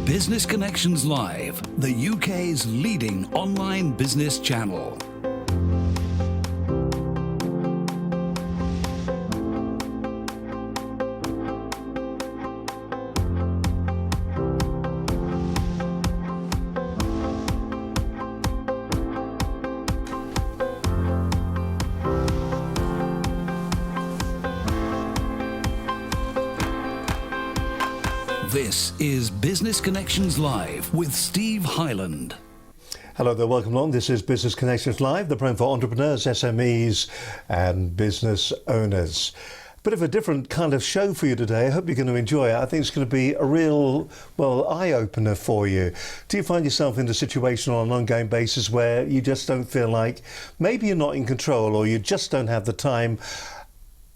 Business Connections Live, the UK's leading online business channel. This is Business Connections Live with Steve Hyland. Hello there, welcome along. This is Business Connections Live, the program for entrepreneurs, SMEs and business owners. Bit of a different kind of show for you today. I hope you're going to enjoy it. I think it's going to be a real, eye-opener for you. Do you find yourself in a situation on an ongoing basis where you just don't feel like maybe you're not in control, or you just don't have the time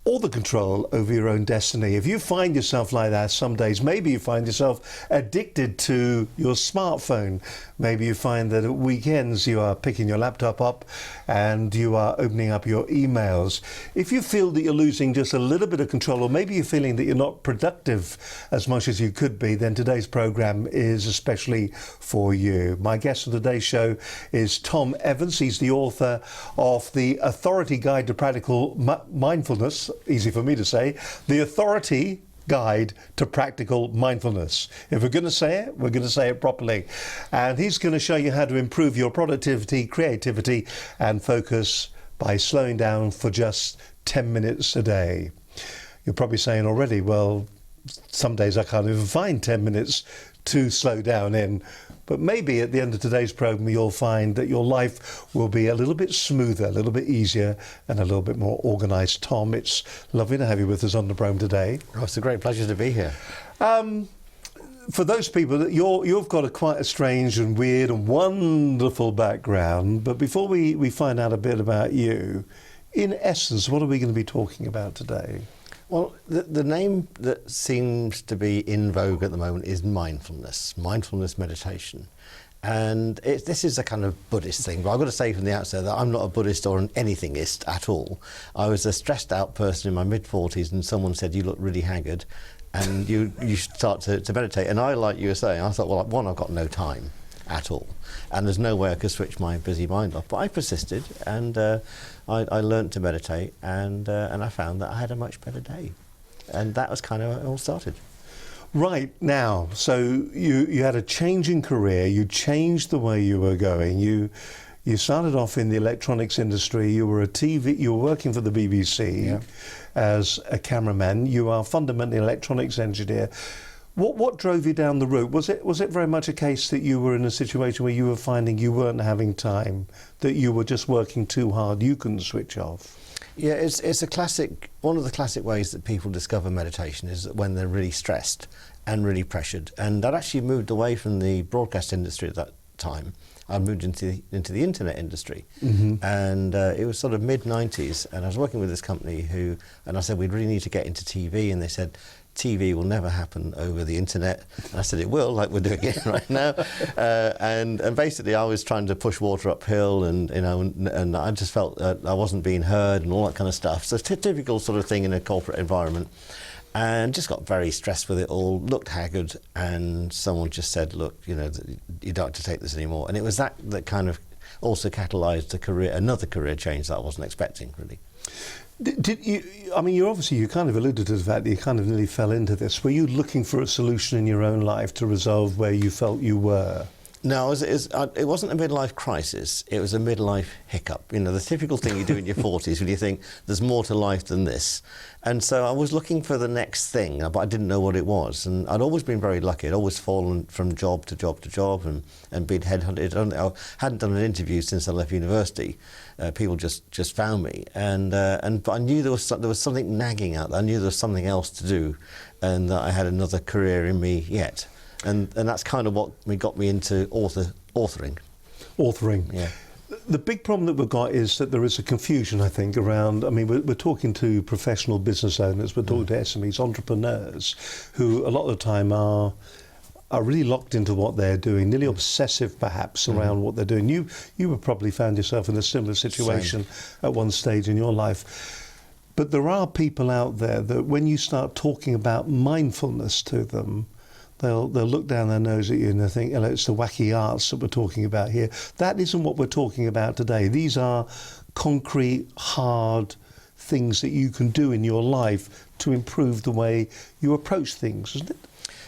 or the control over your own destiny? If you find yourself like that some days, maybe you find yourself addicted to your smartphone. Maybe you find that at weekends you are picking your laptop up and you are opening up your emails. If you feel that you're losing just a little bit of control, or maybe you're feeling that you're not productive as much as you could be, then today's program is especially for you. My guest on today's show is Tom Evans. He's the author of The Authority Guide to Practical Mindfulness. Easy for me to say, The Authority Guide to Practical Mindfulness. If we're going to say it, we're going to say it properly. And he's going to show you how to improve your productivity, creativity and focus by slowing down for just 10 minutes a day. You're probably saying already, well, some days I can't even find 10 minutes to slow down in. But maybe at the end of today's program, you'll find that your life will be a little bit smoother, a little bit easier, and a little bit more organised. Tom, it's lovely to have you with us on the program today. Oh, it's a great pleasure to be here. For those people, that you've got quite a strange and weird and wonderful background. But before we find out a bit about you, in essence, what are we going to be talking about today? Well, the name that seems to be in vogue at the moment is mindfulness meditation. And this is a kind of Buddhist thing, but I've got to say from the outset that I'm not a Buddhist or an anythingist at all. I was a stressed out person in my mid-40s, and someone said, "You look really haggard and you should start to meditate." And I, like you were saying, I thought, well, one, I've got no time at all, and there's no way I could switch my busy mind off. But I persisted, and I learned to meditate, and I found that I had a much better day, and that was kind of how it all started. Right now, so you had a change in career. You changed the way you were going. You started off in the electronics industry. You were working for the BBC as a cameraman. You are fundamentally an electronics engineer. What drove you down the route? Was it very much a case that you were in a situation where you were finding you weren't having time, that you were just working too hard, you couldn't switch off? Yeah, it's a classic. One of the classic ways that people discover meditation is that when they're really stressed and really pressured. And I'd actually moved away from the broadcast industry at that time. I moved into the internet industry, and it was sort of mid-90s, and I was working with this company and I said, "We really need to get into TV," and they said, "TV will never happen over the internet." And I said, "It will, like we're doing it right now." And basically I was trying to push water uphill, and I just felt that I wasn't being heard and all that kind of stuff. So it's a typical sort of thing in a corporate environment. And just got very stressed with it all, looked haggard, and someone just said, "Look, you don't have to take this anymore." And it was that kind of also catalysed another career change that I wasn't expecting, really. Did you? I mean, you kind of alluded to the fact that you kind of nearly fell into this. Were you looking for a solution in your own life to resolve where you felt you were? No, it wasn't a midlife crisis. It was a midlife hiccup. The typical thing you do in your 40s when you think there's more to life than this. And so I was looking for the next thing, but I didn't know what it was. And I'd always been very lucky. I'd always fallen from job to job to job and been headhunted. I hadn't done an interview since I left university. People just found me. But I knew there was something nagging out there. I knew there was something else to do, and that I had another career in me yet. And that's kind of what got me into authoring. Authoring. Yeah. The big problem that we've got is that there is a confusion, I think, around, I mean, we're talking to professional business owners, we're talking to SMEs, entrepreneurs, who a lot of the time are really locked into what they're doing, nearly obsessive perhaps around what they're doing. You have probably found yourself in a similar situation at one stage in your life. But there are people out there that when you start talking about mindfulness to them, they'll look down their nose at you and they think, "Oh, it's the wacky arts that we're talking about here." That isn't what we're talking about today. These are concrete, hard things that you can do in your life to improve the way you approach things, isn't it?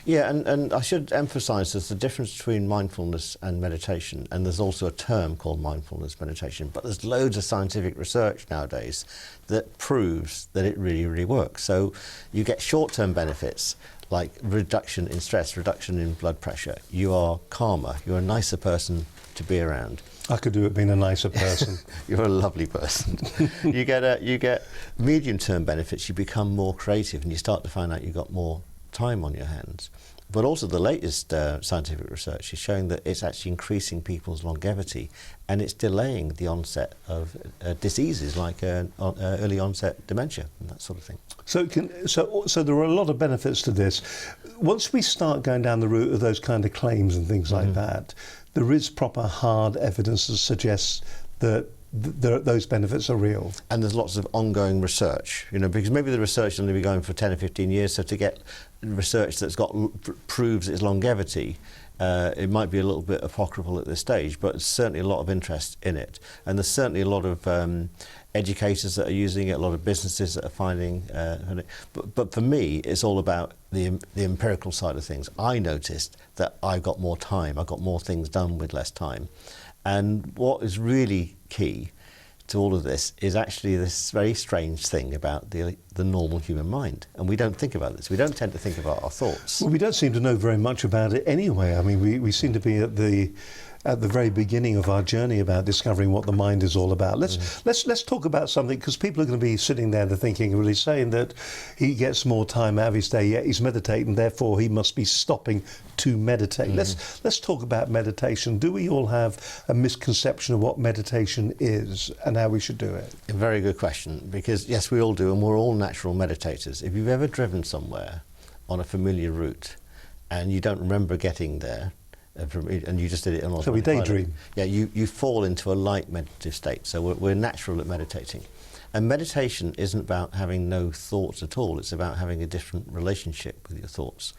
Yeah, and I should emphasise there's a difference between mindfulness and meditation, and there's also a term called mindfulness meditation, but there's loads of scientific research nowadays that proves that it really, really works. So you get short-term benefits like reduction in stress, reduction in blood pressure. You are calmer, you're a nicer person to be around. I could do it being a nicer person. You're a lovely person. You get medium-term benefits, you become more creative and you start to find out you've got more time on your hands. But also the latest scientific research is showing that it's actually increasing people's longevity and it's delaying the onset of diseases like early onset dementia and that sort of thing. So there are a lot of benefits to this. Once we start going down the route of those kind of claims and things like that, there is proper hard evidence that suggests that those benefits are real. And there's lots of ongoing research, because maybe the research will only be going for 10 or 15 years, so to get research that's proves its longevity, it might be a little bit apocryphal at this stage, but there's certainly a lot of interest in it. And there's certainly a lot of educators that are using it, a lot of businesses that are finding it. But for me, it's all about the empirical side of things. I noticed that I got more time, I got more things done with less time. And what is really key to all of this is actually this very strange thing about the normal human mind. And we don't think about this. We don't tend to think about our thoughts. Well, we don't seem to know very much about it anyway. I mean, we seem to be at the very beginning of our journey about discovering what the mind is all about. Let's talk about something, because people are going to be sitting there, they're thinking, really saying that he gets more time out of his day, yet he's meditating, therefore he must be stopping to meditate. Let's talk about meditation. Do we all have a misconception of what meditation is and how we should do it? A very good question, because yes, we all do, and we're all natural meditators. If you've ever driven somewhere on a familiar route and you don't remember getting there, and you just did it on So we daydream. Yeah, you fall into a light meditative state. So we're natural at meditating. And meditation isn't about having no thoughts at all. It's about having a different relationship with your thoughts.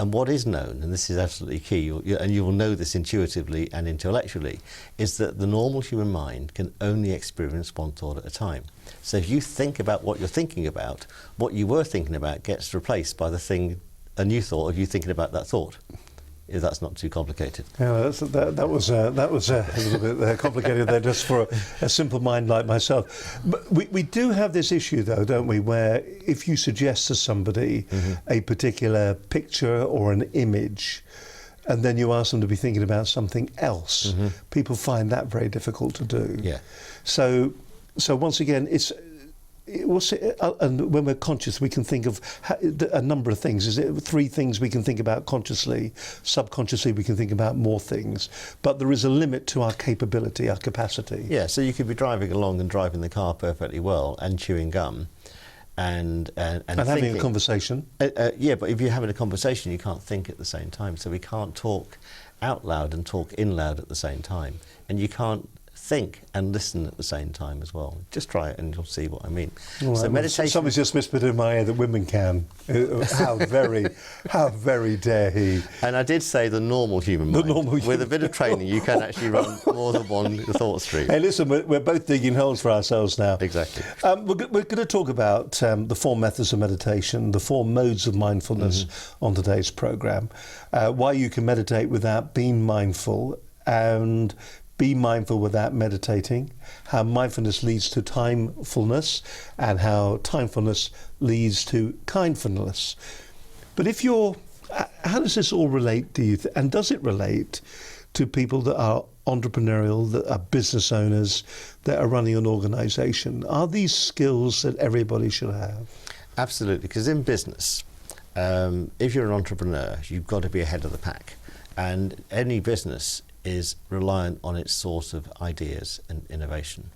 And what is known, and this is absolutely key, and you will know this intuitively and intellectually, is that the normal human mind can only experience one thought at a time. So if you think about what you're thinking about, what you were thinking about gets replaced by a new thought of you thinking about that thought. If that's not too complicated. Yeah, that was a little bit complicated there, just for a simple mind like myself. But we do have this issue, though, don't we, where if you suggest to somebody a particular picture or an image, and then you ask them to be thinking about something else, people find that very difficult to do. Yeah. So once again, and when we're conscious, we can think of a number of things. Is it 3 things we can think about consciously? Subconsciously, we can think about more things. But there is a limit to our capability, our capacity. Yeah, so you could be driving along and driving the car perfectly well and chewing gum and having a conversation. Yeah, but if you're having a conversation, you can't think at the same time. So we can't talk out loud and talk in loud at the same time. And you can't think and listen at the same time as well. Just try it and you'll see what I mean. Right, so meditation. Somebody's just whispered in my ear that women can. How very dare he? And I did say the normal human mind. With a bit of training, you can actually run more than one thought stream. Hey, listen, we're both digging holes for ourselves now. Exactly. We're going to talk about the 4 methods of meditation, the 4 modes of mindfulness on today's programme, why you can meditate without being mindful, and be mindful without meditating, how mindfulness leads to timefulness, and how timefulness leads to kindfulness. But how does this all relate, do you and does it relate to people that are entrepreneurial, that are business owners, that are running an organisation? Are these skills that everybody should have? Absolutely, because in business, if you're an entrepreneur, you've got to be ahead of the pack. And any business is reliant on its source of ideas and innovation.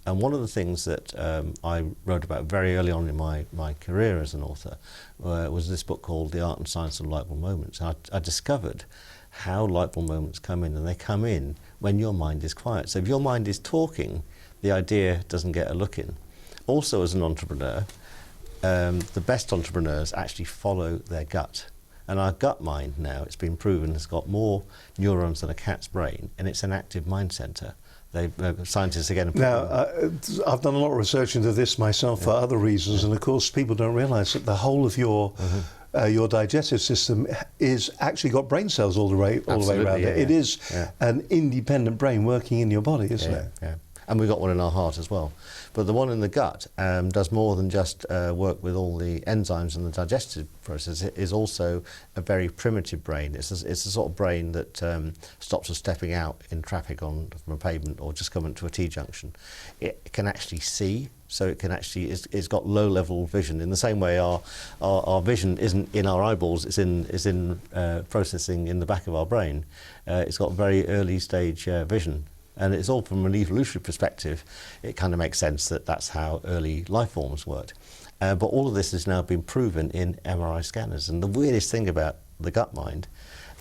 And one of the things that I wrote about very early on in my career as an author was this book called The Art and Science of Lightbulb Moments. And I discovered how lightbulb moments come in, and they come in when your mind is quiet. So if your mind is talking, the idea doesn't get a look in. Also, as an entrepreneur, the best entrepreneurs actually follow their gut. And our gut mind now, it's been proven, has got more neurons than a cat's brain, and it's an active mind centre. Scientists again. Now, I've done a lot of research into this myself for other reasons, and of course, people don't realise that the whole of your digestive system is actually got brain cells all the way around it. It is an independent brain working in your body, isn't it? Yeah. And we've got one in our heart as well. But the one in the gut does more than just work with all the enzymes and the digestive process. It is also a very primitive brain. It's a sort of brain that stops us stepping out in traffic from a pavement or just coming to a T-junction. It can actually see, so it can actually, it's got low-level vision. In the same way our vision isn't in our eyeballs, it's in processing in the back of our brain. It's got very early stage vision. And it's all from an evolutionary perspective. It kind of makes sense that that's how early life forms worked. But all of this has now been proven in MRI scanners. And the weirdest thing about the gut mind,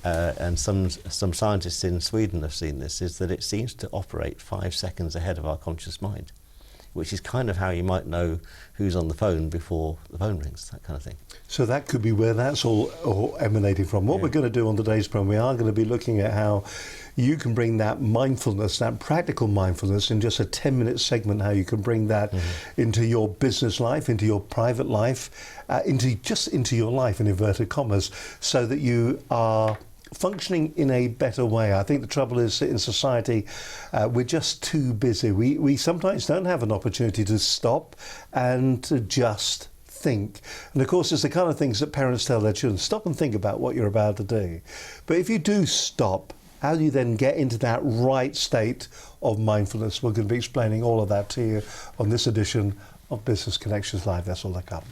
and some scientists in Sweden have seen this, is that it seems to operate 5 seconds ahead of our conscious mind, which is kind of how you might know who's on the phone before the phone rings, that kind of thing. So that could be where that's all emanating from. What we're going to do on today's program, we are going to be looking at how you can bring that mindfulness, that practical mindfulness, in just a 10-minute segment, how you can bring that into your business life, into your private life, into your life, in inverted commas, so that you are functioning in a better way. I think the trouble is that in society, we're just too busy. We sometimes don't have an opportunity to stop and to just think. And of course, it's the kind of things that parents tell their children, stop and think about what you're about to do. But if you do stop, how do you then get into that right state of mindfulness? We're going to be explaining all of that to you on this edition of Business Connections Live. That's all that comes.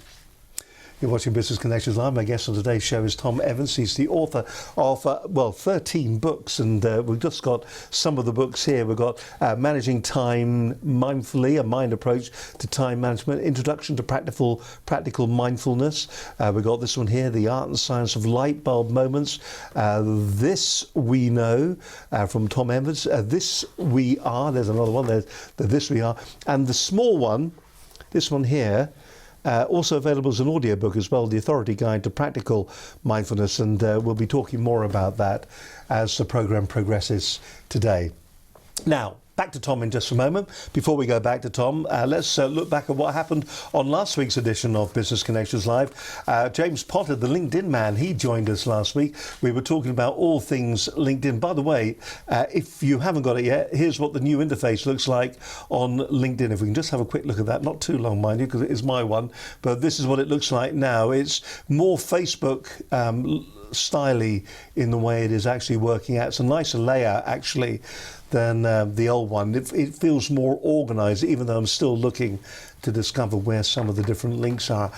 You're watching Business Connections Live. My guest on today's show is Tom Evans. He's the author of, 13 books, and we've just got some of the books here. We've got Managing Time Mindfully, a mind approach to time management, Introduction to Practical Mindfulness. We've got this one here, The Art and Science of Light Bulb Moments. This We Know, from Tom Evans. This We Are, there's another one, there's the This We Are. And the small one, this one here, also available as an audiobook as well, The Authority Guide to Practical Mindfulness, and we'll be talking more about that as the programme progresses today. Now, back to Tom in just a moment. Before we go back to Tom, let's look back at what happened on last week's edition of Business Connections Live. James Potter, the LinkedIn man, he joined us last week. We were talking about all things LinkedIn. By the way, if you haven't got it yet, here's what the new interface looks like on LinkedIn. If we can just have a quick look at that, not too long, mind you, because it is my one, but this is what it looks like now. It's more Facebook styly in the way it is actually working out. It's a nicer layout actually than the old one. It feels more organised, even though I'm still looking to discover where some of the different links are.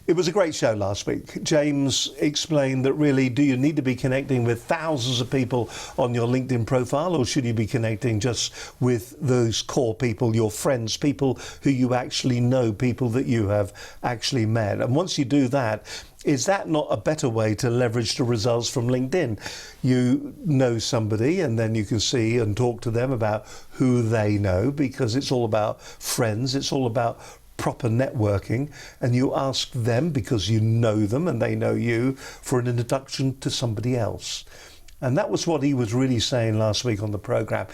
It was a great show last week. James explained that really, do you need to be connecting with thousands of people on your LinkedIn profile, or should you be connecting just with those core people, your friends, people who you actually know, people that you have actually met? And once you do that, is that not a better way to leverage the results from LinkedIn? You know somebody and then you can see and talk to them about who they know, because it's all about friends, it's all about proper networking, and you ask them because you know them and they know you for an introduction to somebody else. And that was what he was really saying last week on the programme.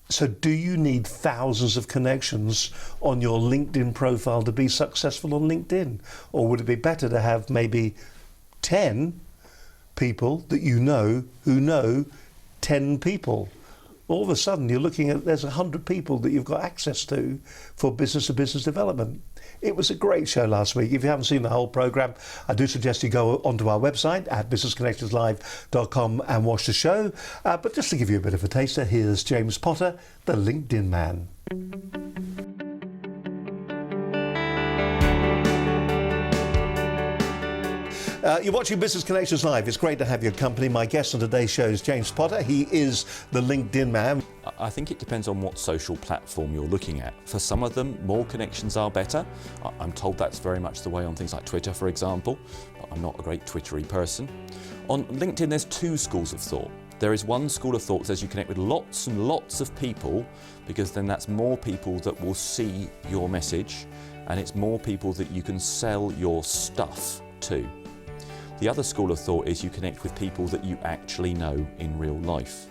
So do you need thousands of connections on your LinkedIn profile to be successful on LinkedIn? Or would it be better to have maybe 10 people that you know who know 10 people? All of a sudden you're looking at, there's 100 people that you've got access to for business-to-business development. It was a great show last week. If you haven't seen the whole programme, I do suggest you go onto our website at businessconnectionslive.com and watch the show. But just to give you a bit of a taster, here's James Potter, the LinkedIn man. You're watching Business Connections Live. It's great to have your company. My guest on today's show is James Potter. He is the LinkedIn man. I think it depends on what social platform you're looking at. For some of them, more connections are better. I'm told that's very much the way on things like Twitter, for example, but I'm not a great Twittery person. On LinkedIn, there's two schools of thought. There is one school of thought that says you connect with lots and lots of people, because then that's more people that will see your message, and it's more people that you can sell your stuff to. The other school of thought is you connect with people that you actually know in real life.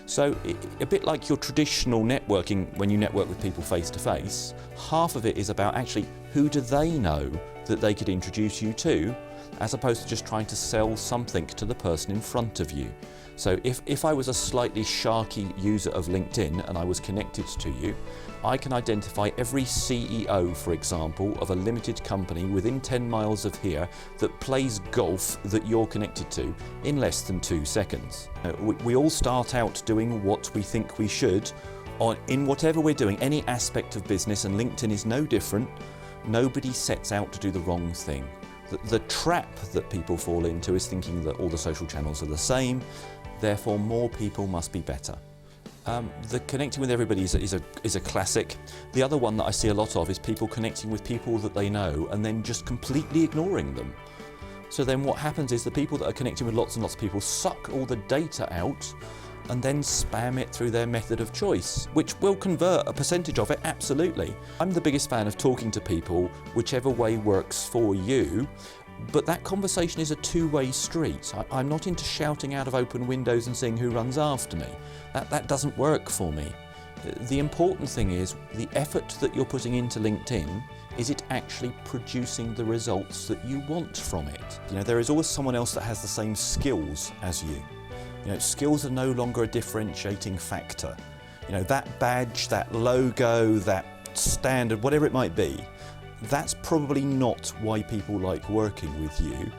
So a bit like your traditional networking, when you network with people face to face, half of it is about actually who do they know that they could introduce you to, as opposed to just trying to sell something to the person in front of you. So if I was a slightly sharky user of LinkedIn and I was connected to you, I can identify every CEO, for example, of a limited company within 10 miles of here that plays golf that you're connected to in less than 2 seconds. We all start out doing what we think we should in whatever we're doing, any aspect of business, and LinkedIn is no different. Nobody sets out to do the wrong thing. The trap that people fall into is thinking that all the social channels are the same, therefore more people must be better. The connecting with everybody is a classic. The other one that I see a lot of is people connecting with people that they know and then just completely ignoring them. So then what happens is the people that are connecting with lots and lots of people suck all the data out and then spam it through their method of choice, which will convert a percentage of it, absolutely. I'm the biggest fan of talking to people whichever way works for you, but that conversation is a two-way street. I'm not into shouting out of open windows and seeing who runs after me. That doesn't work for me. The important thing is the effort that you're putting into LinkedIn, is it actually producing the results that you want from it? You know, there is always someone else that has the same skills as you. You know, skills are no longer a differentiating factor. You know, that badge, that logo, that standard, whatever it might be, that's probably not why people like working with you.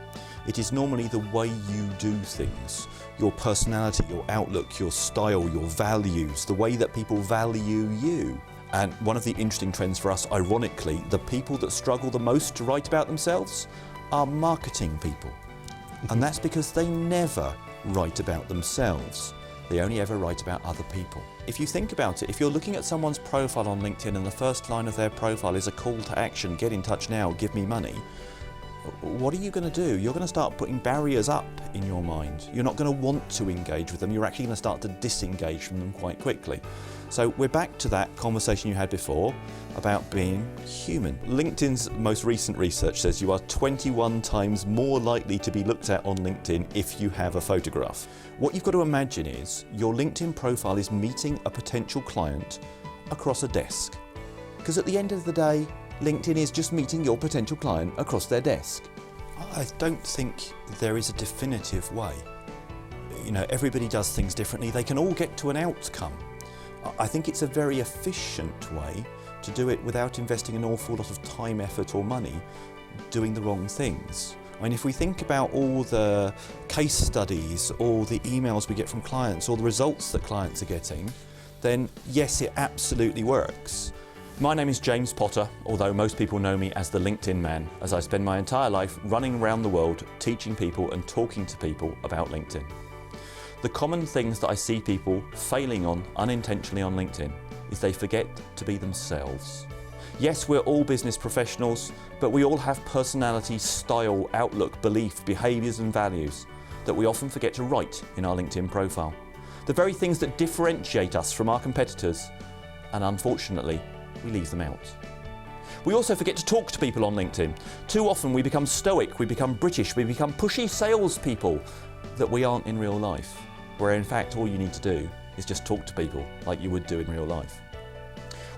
It is normally the way you do things, your personality, your outlook, your style, your values, the way that people value you. And one of the interesting trends for us, ironically, the people that struggle the most to write about themselves are marketing people. And that's because they never write about themselves. They only ever write about other people. If you think about it, if you're looking at someone's profile on LinkedIn and the first line of their profile is a call to action, get in touch now, give me money, what are you going to do? You're going to start putting barriers up in your mind. You're not going to want to engage with them. You're actually going to start to disengage from them quite quickly. So we're back to that conversation you had before about being human. LinkedIn's most recent research says you are 21 times more likely to be looked at on LinkedIn if you have a photograph. What you've got to imagine is your LinkedIn profile is meeting a potential client across a desk. Because at the end of the day, LinkedIn is just meeting your potential client across their desk. I don't think there is a definitive way. You know, everybody does things differently. They can all get to an outcome. I think it's a very efficient way to do it without investing an awful lot of time, effort or money doing the wrong things. I mean, if we think about all the case studies or the emails we get from clients or the results that clients are getting, then yes, it absolutely works. My name is James Potter, although most people know me as the LinkedIn man, as I spend my entire life running around the world teaching people and talking to people about LinkedIn. The common things that I see people failing on unintentionally on LinkedIn is they forget to be themselves. Yes, we're all business professionals, but we all have personality, style, outlook, belief, behaviours and values that we often forget to write in our LinkedIn profile. The very things that differentiate us from our competitors, and unfortunately, we leave them out. We also forget to talk to people on LinkedIn. Too often we become stoic, we become British, we become pushy salespeople that we aren't in real life, where in fact all you need to do is just talk to people like you would do in real life.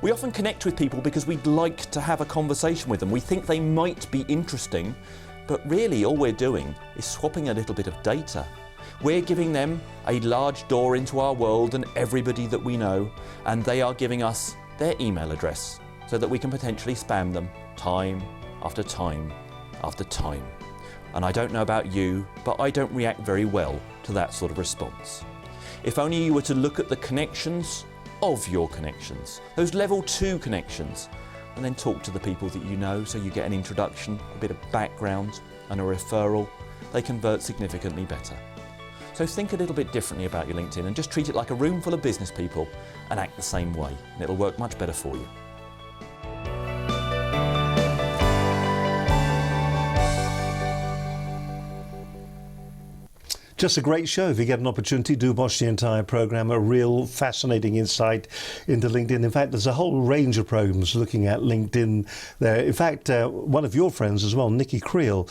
We often connect with people because we'd like to have a conversation with them. We think they might be interesting, but really all we're doing is swapping a little bit of data. We're giving them a large door into our world and everybody that we know, and they are giving us their email address so that we can potentially spam them time after time after time. And I don't know about you, but I don't react very well to that sort of response. If only you were to look at the connections of your connections, those level 2 connections, and then talk to the people that you know so you get an introduction, a bit of background and a referral, they convert significantly better. So think a little bit differently about your LinkedIn and just treat it like a room full of business people and act the same way, and it'll work much better for you. Just a great show. If you get an opportunity, do watch the entire programme. A real fascinating insight into LinkedIn. In fact, there's a whole range of programmes looking at LinkedIn there. In fact, one of your friends as well, Nikki Creel,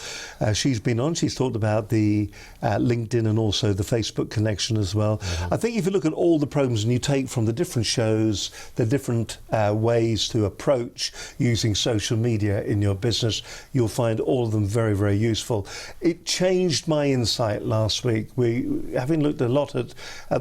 she's been on. She's talked about the LinkedIn and also the Facebook connection as well. I think if you look at all the programmes and you take from the different shows, the different ways to approach using social media in your business, you'll find all of them very, very useful. It changed my insight last week. Having looked a lot at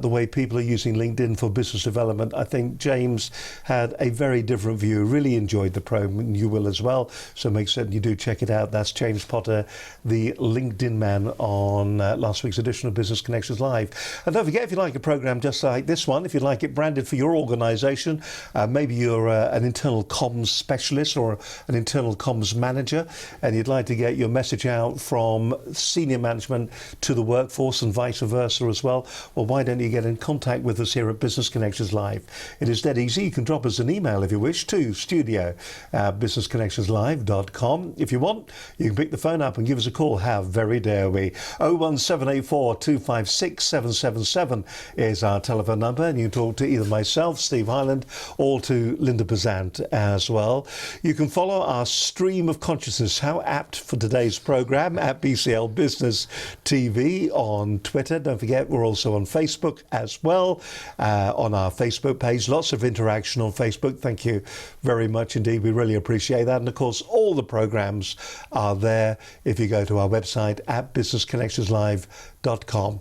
the way people are using LinkedIn for business development, I think James had a very different view. Really enjoyed the program, and you will as well. So make certain you do check it out. That's James Potter, the LinkedIn man, on last week's edition of Business Connections Live. And don't forget, if you like a program just like this one, if you'd like it branded for your organisation, maybe you're an internal comms specialist or an internal comms manager, and you'd like to get your message out from senior management to the workforce and vice versa as well, well, why don't you get in contact with us here at Business Connections Live? It is dead easy. You can drop us an email if you wish to studio@businessconnectionslive.com. If you want, you can pick the phone up and give us a call. How very dare we? 01784 256 777 is our telephone number, and you can talk to either myself, Steve Hyland, or to Linda Bazant as well. You can follow our stream of consciousness, how apt for today's programme, at BCL Business TV on Twitter. Don't forget, we're also on Facebook as well, on our Facebook page. Lots of interaction on Facebook. Thank you very much indeed. We really appreciate that. And of course, all the programmes are there if you go to our website at businessconnectionslive.com.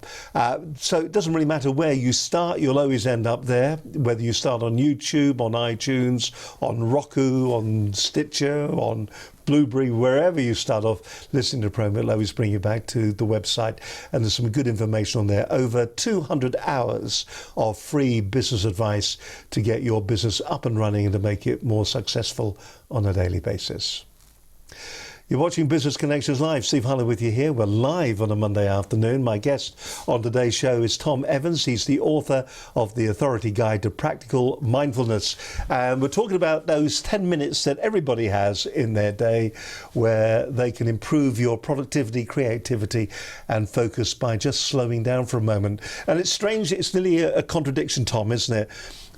So it doesn't really matter where you start, you'll always end up there, whether you start on YouTube, on iTunes, on Roku, on Stitcher, on Blueberry, wherever you start off listening to the program, it'll always bring you back to the website, and there's some good information on there. Over 200 hours of free business advice to get your business up and running and to make it more successful on a daily basis. You're watching Business Connections Live. Steve Hyland with you here. We're live on a Monday afternoon. My guest on today's show is Tom Evans. He's the author of The Authority Guide to Practical Mindfulness. And we're talking about those 10 minutes that everybody has in their day where they can improve your productivity, creativity and focus by just slowing down for a moment. And it's strange, it's nearly a contradiction, Tom, isn't it?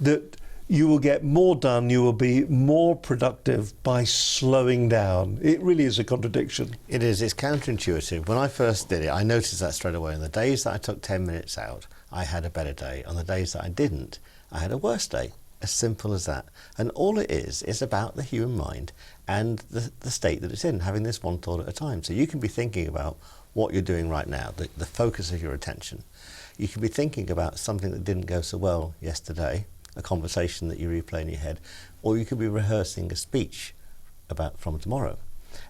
That you will get more done, you will be more productive by slowing down. It really is a contradiction. It is. It's counterintuitive. When I first did it, I noticed that straight away. On the days that I took 10 minutes out, I had a better day. On the days that I didn't, I had a worse day. As simple as that. And all it is about the human mind and the state that it's in, having this one thought at a time. So you can be thinking about what you're doing right now, the focus of your attention. You can be thinking about something that didn't go so well yesterday, a conversation that you replay in your head, or you could be rehearsing a speech from tomorrow.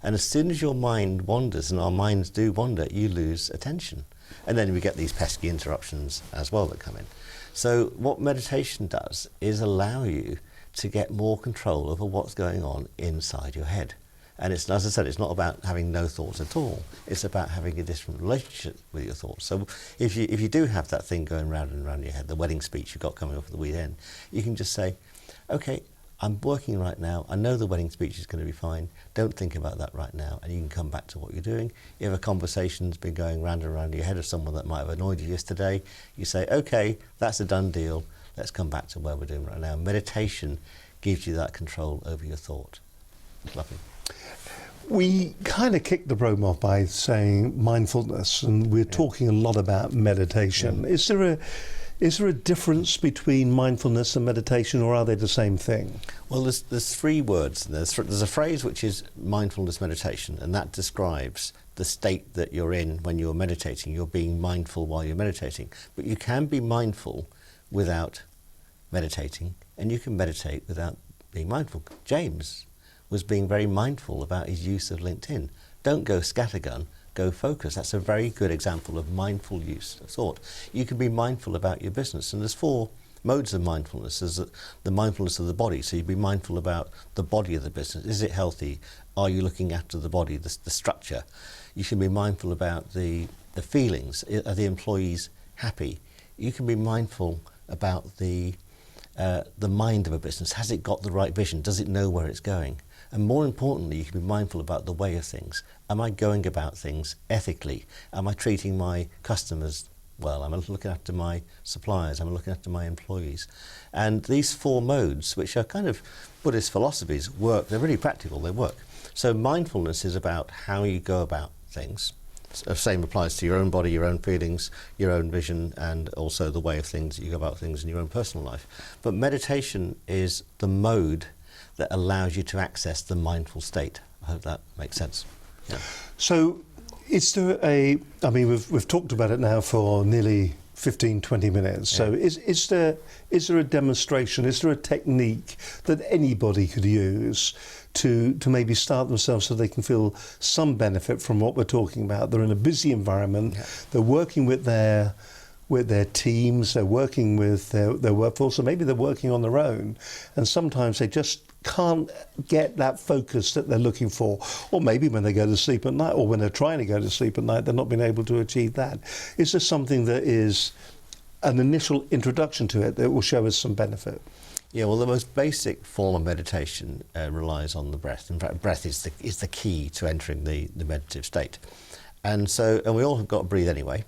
And as soon as your mind wanders, and our minds do wander, you lose attention. And then we get these pesky interruptions as well that come in. So what meditation does is allow you to get more control over what's going on inside your head. And it's, as I said, it's not about having no thoughts at all. It's about having a different relationship with your thoughts. So if you do have that thing going round and round your head, the wedding speech you've got coming up at the weekend, you can just say, okay, I'm working right now. I know the wedding speech is going to be fine. Don't think about that right now. And you can come back to what you're doing. If a conversation's been going round and round your head of someone that might have annoyed you yesterday, you say, okay, that's a done deal. Let's come back to where we're doing right now. Meditation gives you that control over your thought. It's lovely. We kind of kicked the program off by saying mindfulness, and we're talking a lot about meditation. Is there a difference between mindfulness and meditation, or are they the same thing? Well, there's three words. There's a phrase which is mindfulness meditation, and that describes the state that you're in when you're meditating. You're being mindful while you're meditating. But you can be mindful without meditating, and you can meditate without being mindful. James was being very mindful about his use of LinkedIn. Don't go scattergun, go focus. That's a very good example of mindful use of thought. You can be mindful about your business, and there's 4 modes of mindfulness. There's the mindfulness of the body, so you'd be mindful about the body of the business. Is it healthy? Are you looking after the body, the structure? You can be mindful about the feelings. Are the employees happy? You can be mindful about the mind of a business. Has it got the right vision? Does it know where it's going? And more importantly, you can be mindful about the way of things. Am I going about things ethically? Am I treating my customers well? Am I looking after my suppliers? Am I looking after my employees? And these 4 modes, which are kind of Buddhist philosophies, work. They're really practical, they work. So mindfulness is about how you go about things. The same applies to your own body, your own feelings, your own vision, and also the way of things that you go about things in your own personal life. But meditation is the mode that allows you to access the mindful state. I hope that makes sense. Yeah. So is there we've talked about it now for nearly 15, 20 minutes. So is there a demonstration, is there a technique that anybody could use to maybe start themselves so they can feel some benefit from what we're talking about? They're in a busy environment, they're working with their teams, they're working with their workforce, or maybe they're working on their own, and sometimes they just can't get that focus that they're looking for, or maybe when they go to sleep at night, or when they're trying to go to sleep at night, they're not being able to achieve that. Is there something that is an initial introduction to it that will show us some benefit? Yeah, well, the most basic form of meditation relies on the breath. In fact, breath is the key to entering the meditative state. And we all have got to breathe anyway,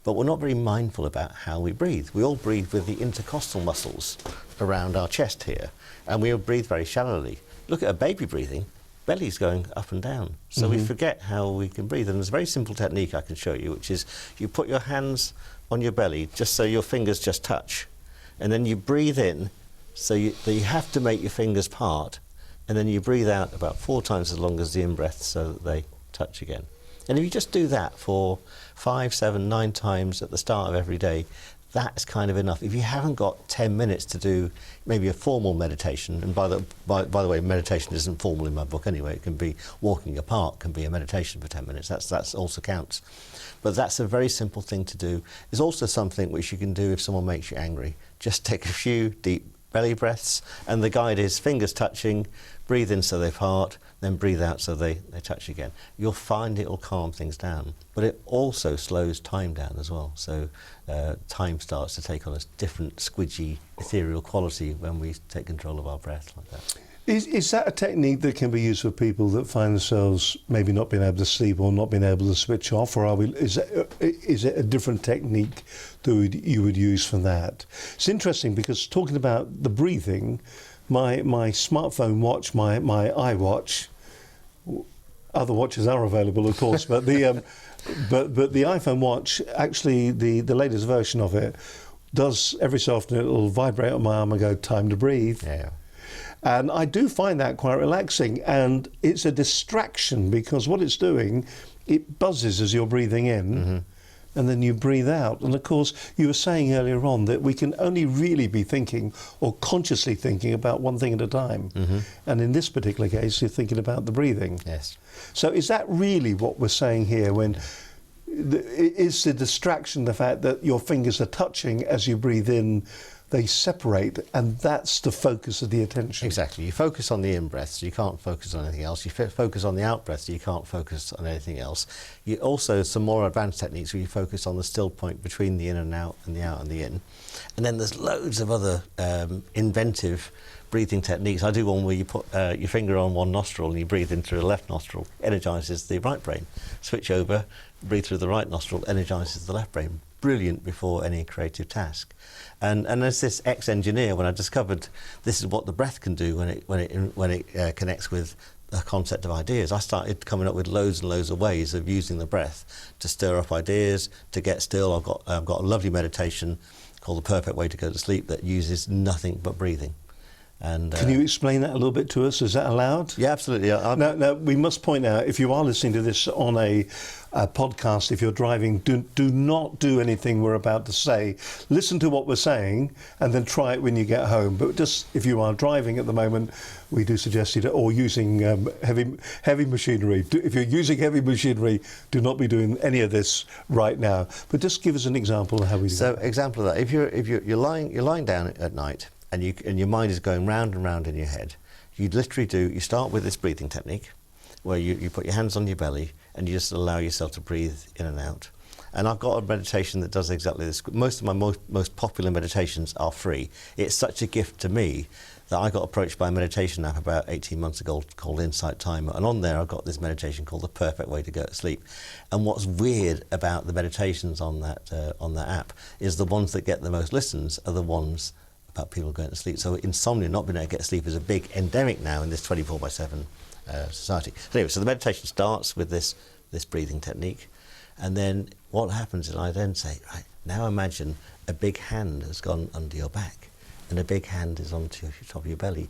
but we're not very mindful about how we breathe. We all breathe with the intercostal muscles around our chest here, and we all breathe very shallowly. Look at a baby breathing, belly's going up and down. So we forget how we can breathe. And there's a very simple technique I can show you, which is you put your hands on your belly just so your fingers just touch, and then you breathe in, so you have to make your fingers part, and then you breathe out about 4 times as long as the in-breath so that they touch again. And if you just do that for 5, 7, 9 times at the start of every day, that's kind of enough. If you haven't got 10 minutes to do maybe a formal meditation, and by the way, meditation isn't formal in my book anyway, it can be walking your park, can be a meditation for 10 minutes, that's also counts. But that's a very simple thing to do. It's also something which you can do if someone makes you angry. Just take a few deep belly breaths, and the guide is fingers touching, breathe in so they part, then breathe out so they touch again. You'll find it will calm things down, but it also slows time down as well. So time starts to take on a different squidgy, ethereal quality when we take control of our breath like that. Is that a technique that can be used for people that find themselves maybe not being able to sleep or not being able to switch off, or is it a different technique that you would use for that? It's interesting because talking about the breathing, my smartphone watch, my iWatch, other watches are available of course, but the but the iPhone watch, actually the latest version of it, does every so often it'll vibrate on my arm and go, time to breathe. Yeah. And I do find that quite relaxing, and it's a distraction because what it's doing, it buzzes as you're breathing in, and then you breathe out. And of course, you were saying earlier on that we can only really be thinking or consciously thinking about one thing at a time. And in this particular case, you're thinking about the breathing. Yes. So is that really what we're saying here when is the distraction the fact that your fingers are touching as you breathe in, they separate, and that's the focus of the attention? Exactly. You focus on the in-breath, so you can't focus on anything else. You focus on the out-breath, so you can't focus on anything else. You also, some more advanced techniques where you focus on the still point between the in and out and the out and the in. And then there's loads of other inventive breathing techniques. I do one where you put your finger on one nostril and you breathe in through the left nostril, energises the right brain. Switch over, breathe through the right nostril, energises the left brain. Brilliant before any creative task. And as this ex-engineer, when I discovered this is what the breath can do when it connects with the concept of ideas, I started coming up with loads and loads of ways of using the breath to stir up ideas, to get still. I've got a lovely meditation called The Perfect Way to Go to Sleep that uses nothing but breathing. And can you explain that a little bit to us? Is that allowed? Yeah, absolutely. Now, we must point out, if you are listening to this on a podcast, if you're driving, do not do anything we're about to say. Listen to what we're saying and then try it when you get home. But just if you are driving at the moment, we do suggest you to, or using heavy machinery. If you're using heavy machinery, do not be doing any of this right now. But just give us an example of how we do So, that. example of that. If you're lying down at night, and your mind is going round and round in your head, you start with this breathing technique where you put your hands on your belly and you just allow yourself to breathe in and out. And I've got a meditation that does exactly this. Most of my most popular meditations are free. It's such a gift to me that I got approached by a meditation app about 18 months ago called Insight Timer, and on there I've got this meditation called The Perfect Way to Go to Sleep. And what's weird about the meditations on that app is the ones that get the most listens are the ones about people going to sleep. So insomnia, not being able to get to sleep, is a big endemic now in this 24/7 society. So anyway, so the meditation starts with this breathing technique, and then what happens is I then say, right, now imagine a big hand has gone under your back, and a big hand is onto the top of your belly,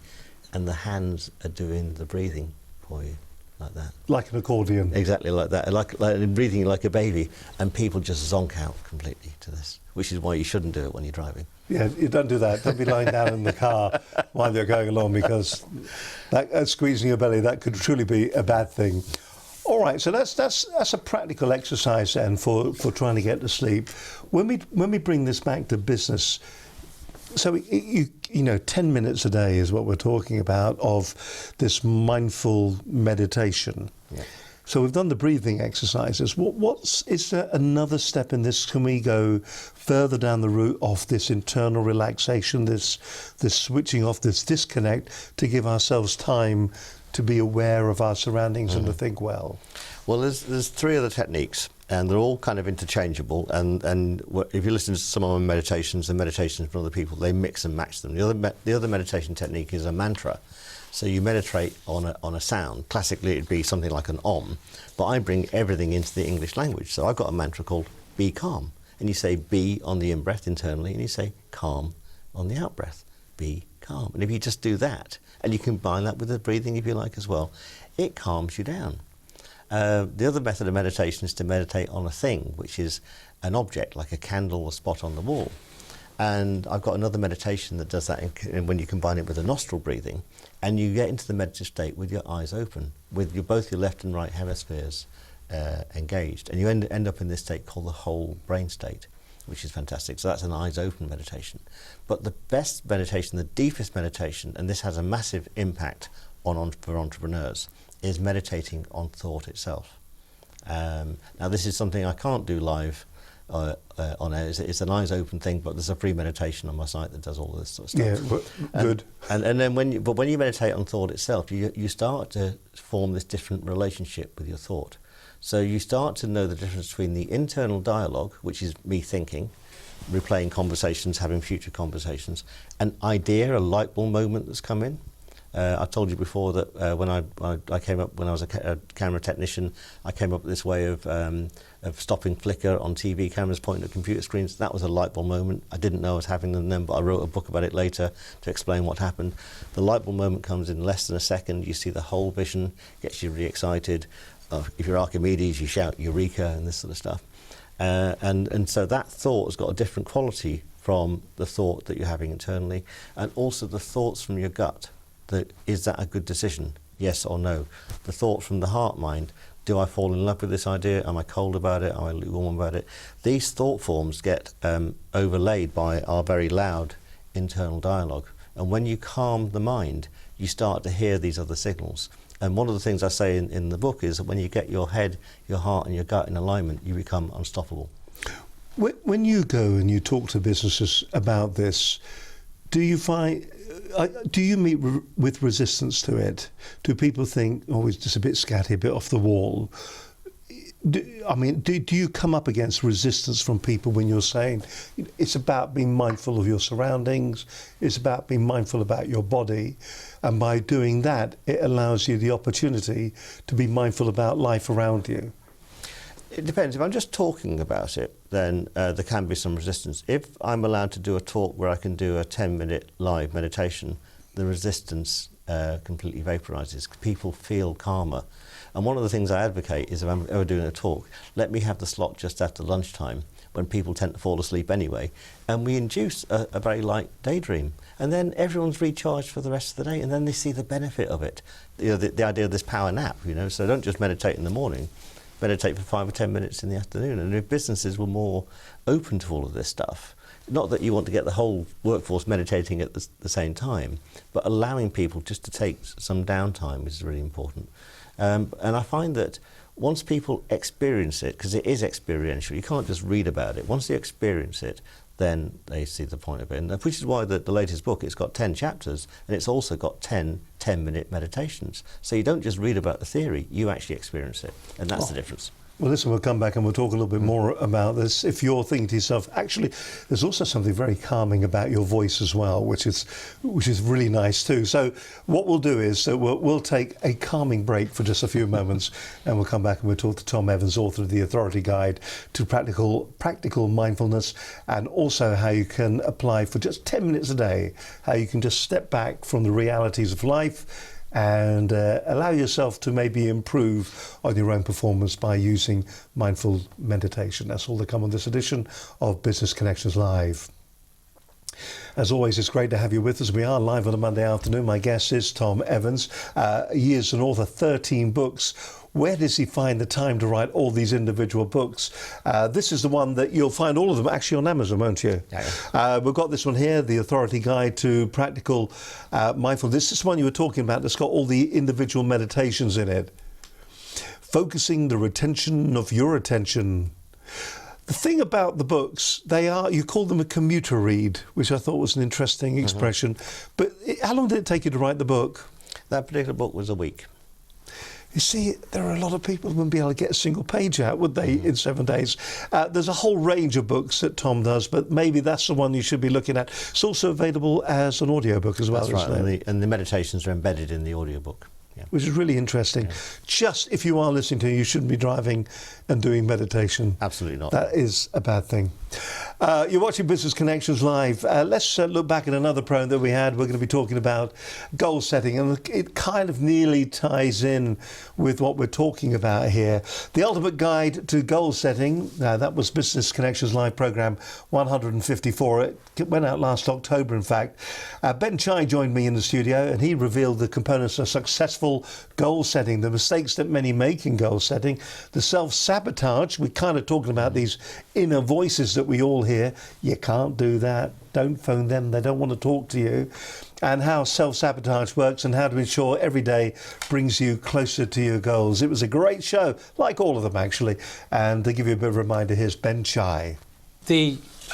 and the hands are doing the breathing for you, like that. Like an accordion. Exactly like that, like breathing like a baby, and people just zonk out completely to this, which is why you shouldn't do it when you're driving. Yeah, you don't do that. Don't be lying down in the car while you're going along, because that squeezing your belly, that could truly be a bad thing. All right, so that's a practical exercise then for trying to get to sleep. When we bring this back to business, so you know 10 minutes a day is what we're talking about of this mindful meditation. Yeah. So we've done the breathing exercises. Is there another step in this? Can we go further down the route of this internal relaxation, this switching off, this disconnect, to give ourselves time to be aware of our surroundings and to think well? Well, there's three other techniques, and they're all kind of interchangeable. And if you listen to some of my meditations and meditations from other people, they mix and match them. The other meditation technique is a mantra. So you meditate on a sound. Classically, it'd be something like an om, but I bring everything into the English language. So I've got a mantra called "Be Calm," and you say "be" on the in-breath internally, and you say "calm" on the out-breath. Be calm. And if you just do that, and you combine that with the breathing if you like as well, it calms you down. The other method of meditation is to meditate on a thing, which is an object, like a candle or spot on the wall. And I've got another meditation that does that when you combine it with a nostril breathing, and you get into the meditative state with your eyes open, with both your left and right hemispheres engaged, and you end up in this state called the whole brain state, which is fantastic. So that's an eyes open meditation. But the best meditation, the deepest meditation, and this has a massive impact for entrepreneurs, is meditating on thought itself. Now this is something I can't do live on air. It's an eyes open thing, but there's a free meditation on my site that does all this sort of stuff. Yeah, good. And then when you meditate on thought itself, you start to form this different relationship with your thought. So you start to know the difference between the internal dialogue, which is me thinking, replaying conversations, having future conversations, an idea, a light bulb moment that's come in. I told you before that when I came up, when I was a camera technician, I came up with this way of stopping flicker on TV cameras pointing at computer screens. That was a light bulb moment. I didn't know I was having them then, but I wrote a book about it later to explain what happened. The light bulb moment comes in less than a second. You see the whole vision, gets you really excited. If you're Archimedes, you shout Eureka and this sort of stuff. And so that thought has got a different quality from the thought that you're having internally, and also the thoughts from your gut. Is that a good decision? Yes or no? The thought from the heart mind, do I fall in love with this idea? Am I cold about it? Am I lukewarm about it? These thought forms get overlaid by our very loud internal dialogue. And when you calm the mind, you start to hear these other signals. And one of the things I say in the book is that when you get your head, your heart and your gut in alignment, you become unstoppable. When you go and you talk to businesses about this, do you meet with resistance to it? Do people think, oh, it's just a bit scatty, a bit off the wall? Do you come up against resistance from people when you're saying it's about being mindful of your surroundings, it's about being mindful about your body, and by doing that, it allows you the opportunity to be mindful about life around you? It depends. If I'm just talking about it, then there can be some resistance. If I'm allowed to do a talk where I can do a 10-minute live meditation, the resistance completely vaporizes. People feel calmer. And one of the things I advocate is if I'm ever doing a talk, let me have the slot just after lunchtime when people tend to fall asleep anyway, and we induce a very light daydream. And then everyone's recharged for the rest of the day, and then they see the benefit of it. The idea of this power nap, so don't just meditate in the morning. Meditate for 5 or 10 minutes in the afternoon. And if businesses were more open to all of this stuff, not that you want to get the whole workforce meditating at the same time, but allowing people just to take some downtime is really important. And I find that once people experience it, because it is experiential, you can't just read about it. Once they experience it, then they see the point of it. And which is why the latest book, it's got 10 chapters, and it's also got 10 10-minute meditations. So you don't just read about the theory, you actually experience it. And that's the difference. Well, listen, we'll come back and we'll talk a little bit more about this. If you're thinking to yourself, actually, there's also something very calming about your voice as well, which is really nice too. So what we'll do is we'll take a calming break for just a few moments, and we'll come back and we'll talk to Tom Evans, author of The Authority Guide to Practical Mindfulness, and also how you can apply for just 10 minutes a day, how you can just step back from the realities of life and allow yourself to maybe improve on your own performance by using mindful meditation. That's all to come on this edition of Business Connections Live. As always, it's great to have you with us. We are live on a Monday afternoon. My guest is Tom Evans. He is an author, 13 books. Where does he find the time to write all these individual books? This is the one that you'll find all of them actually on Amazon, won't you? Yeah. We've got this one here, The Authority Guide to Practical Mindfulness. This is the one you were talking about that's got all the individual meditations in it. Focusing the retention of your attention. The thing about the books, you call them a commuter read, which I thought was an interesting expression. But how long did it take you to write the book? That particular book was a week. You see, there are a lot of people who wouldn't be able to get a single page out, would they, in 7 days? There's a whole range of books that Tom does, but maybe that's the one you should be looking at. It's also available as an audiobook as well. That's right, and the meditations are embedded in the audiobook. Yeah. Which is really interesting. Yeah. Just if you are listening to it, you shouldn't be driving and doing meditation. Absolutely not. That is a bad thing. You're watching Business Connections Live. Let's look back at another program that we had. We're going to be talking about goal setting, and it kind of nearly ties in with what we're talking about here. The Ultimate Guide to Goal Setting, that was Business Connections Live program 154. It went out last October, in fact. Ben Chai joined me in the studio, and he revealed the components of successful goal setting, the mistakes that many make in goal setting, the self-sabotage. We're kind of talking about these inner voices that we all hear. You can't do that. Don't phone them. They don't want to talk to you. And how self-sabotage works and how to ensure every day brings you closer to your goals. It was a great show, like all of them actually. And to give you a bit of a reminder, here's Ben Chai.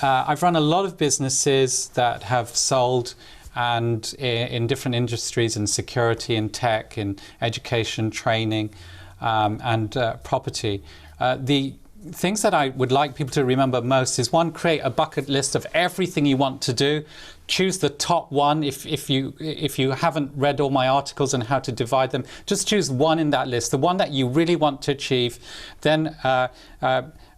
I've run a lot of businesses that have sold and in different industries, in security, in tech, in education, training, and property. The things that I would like people to remember most is, one, create a bucket list of everything you want to do. Choose the top one. If you haven't read all my articles on how to divide them, just choose one in that list, the one that you really want to achieve. Then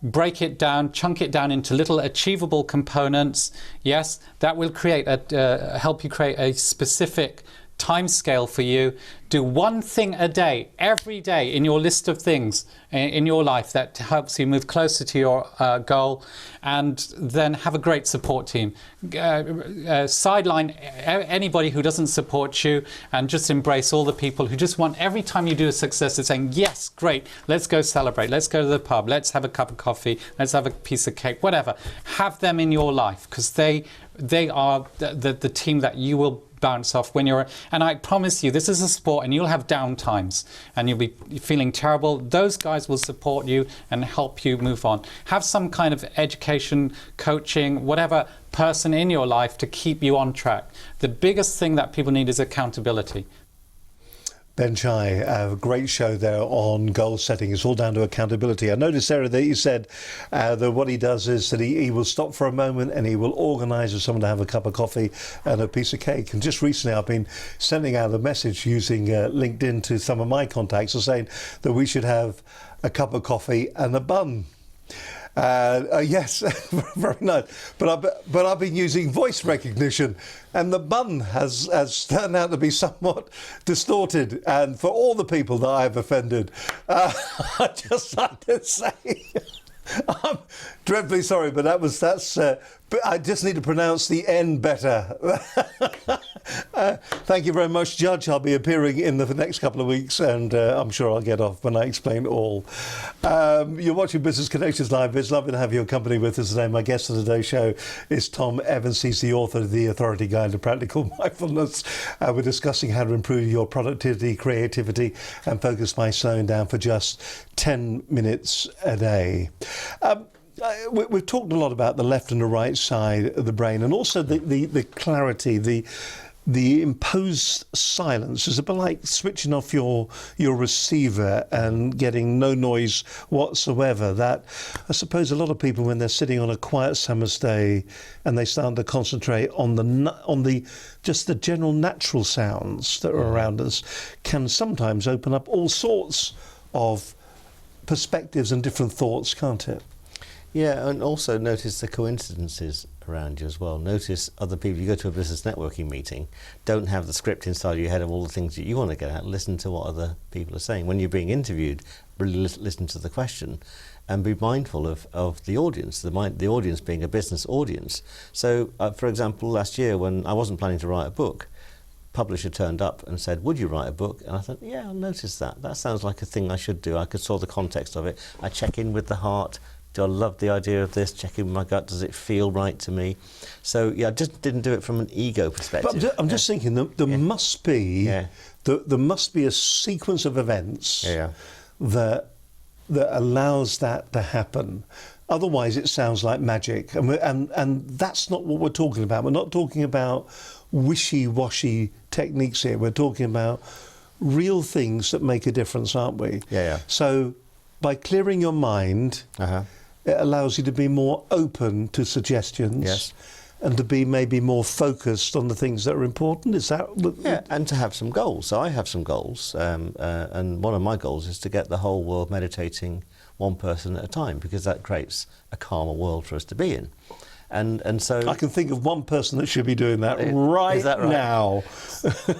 break it down, chunk it down into little achievable components. Yes, that will create help you create a specific time scale for you. Do one thing a day, every day, in your list of things in your life that helps you move closer to your goal, and then have a great support team. Sideline anybody who doesn't support you, and just embrace all the people who just want, every time you do a success, they're saying, yes, great, let's go celebrate, let's go to the pub, let's have a cup of coffee, let's have a piece of cake, whatever. Have them in your life, because they are the team that you will bounce off when you're, and I promise you, this is a sport and you'll have down times and you'll be feeling terrible. Those guys will support you and help you move on. Have some kind of education, coaching, whatever person in your life to keep you on track. The biggest thing that people need is accountability. Ben Chai, a great show there on goal setting. It's all down to accountability. I noticed, Sarah, that you said that what he does is that he will stop for a moment and he will organise with someone to have a cup of coffee and a piece of cake. And just recently I've been sending out a message using LinkedIn to some of my contacts saying that we should have a cup of coffee and a bun. Yes, very nice. But I've been using voice recognition, and the bun has turned out to be somewhat distorted. And for all the people that I've offended, I just like to say, I'm dreadfully sorry, but but I just need to pronounce the N better. Thank you very much, Judge. I'll be appearing in the next couple of weeks, and I'm sure I'll get off when I explain all. You're watching Business Connections Live. It's lovely to have your company with us today. My guest on today's show is Tom Evans. He's the author of The Authority Guide to Practical Mindfulness. We're discussing how to improve your productivity, creativity, and focus by slowing down for just 10 minutes a day. We've talked a lot about the left and the right side of the brain, and also the clarity, the imposed silence. Is a bit like switching off your receiver and getting no noise whatsoever. That, I suppose, a lot of people, when they're sitting on a quiet summer's day and they start to concentrate on the just the general natural sounds that are around us, can sometimes open up all sorts of perspectives and different thoughts, can't it? Yeah, and also notice the coincidences around you as well. Notice other people. You go to a business networking meeting, don't have the script inside your head of all the things that you want to get at. Listen to what other people are saying. When you're being interviewed, really listen to the question and be mindful of the audience, the audience being a business audience. So, for example, last year when I wasn't planning to write a book, publisher turned up and said, would you write a book? And I thought, yeah, I'll notice that. That sounds like a thing I should do. I could saw the context of it. I check in with the heart. Do I love the idea of this? Check in with my gut. Does it feel right to me? So, yeah, I just didn't do it from an ego perspective. But I'm just thinking that there must be a sequence of events that allows that to happen. Otherwise, it sounds like magic, and that's not what we're talking about. We're not talking about wishy-washy techniques here. We're talking about real things that make a difference, aren't we? Yeah. So, by clearing your mind, it allows you to be more open to suggestions, and to be maybe more focused on the things that are important. Is that? Yeah, and to have some goals. So I have some goals, and one of my goals is to get the whole world meditating one person at a time, because that creates a calmer world for us to be in. And so I can think of one person that should be doing that right now.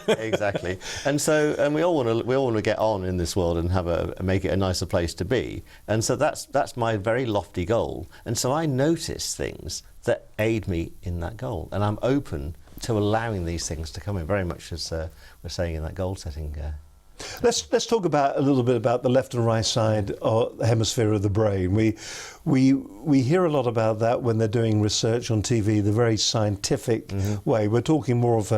Exactly. And we all want to get on in this world and make it a nicer place to be. And so that's my very lofty goal. And so I notice things that aid me in that goal, and I'm open to allowing these things to come in, very much as we're saying in that goal setting. Let's talk a little bit about the left and right side or hemisphere of the brain. We hear a lot about that when they're doing research on TV, the very scientific way. We're talking more of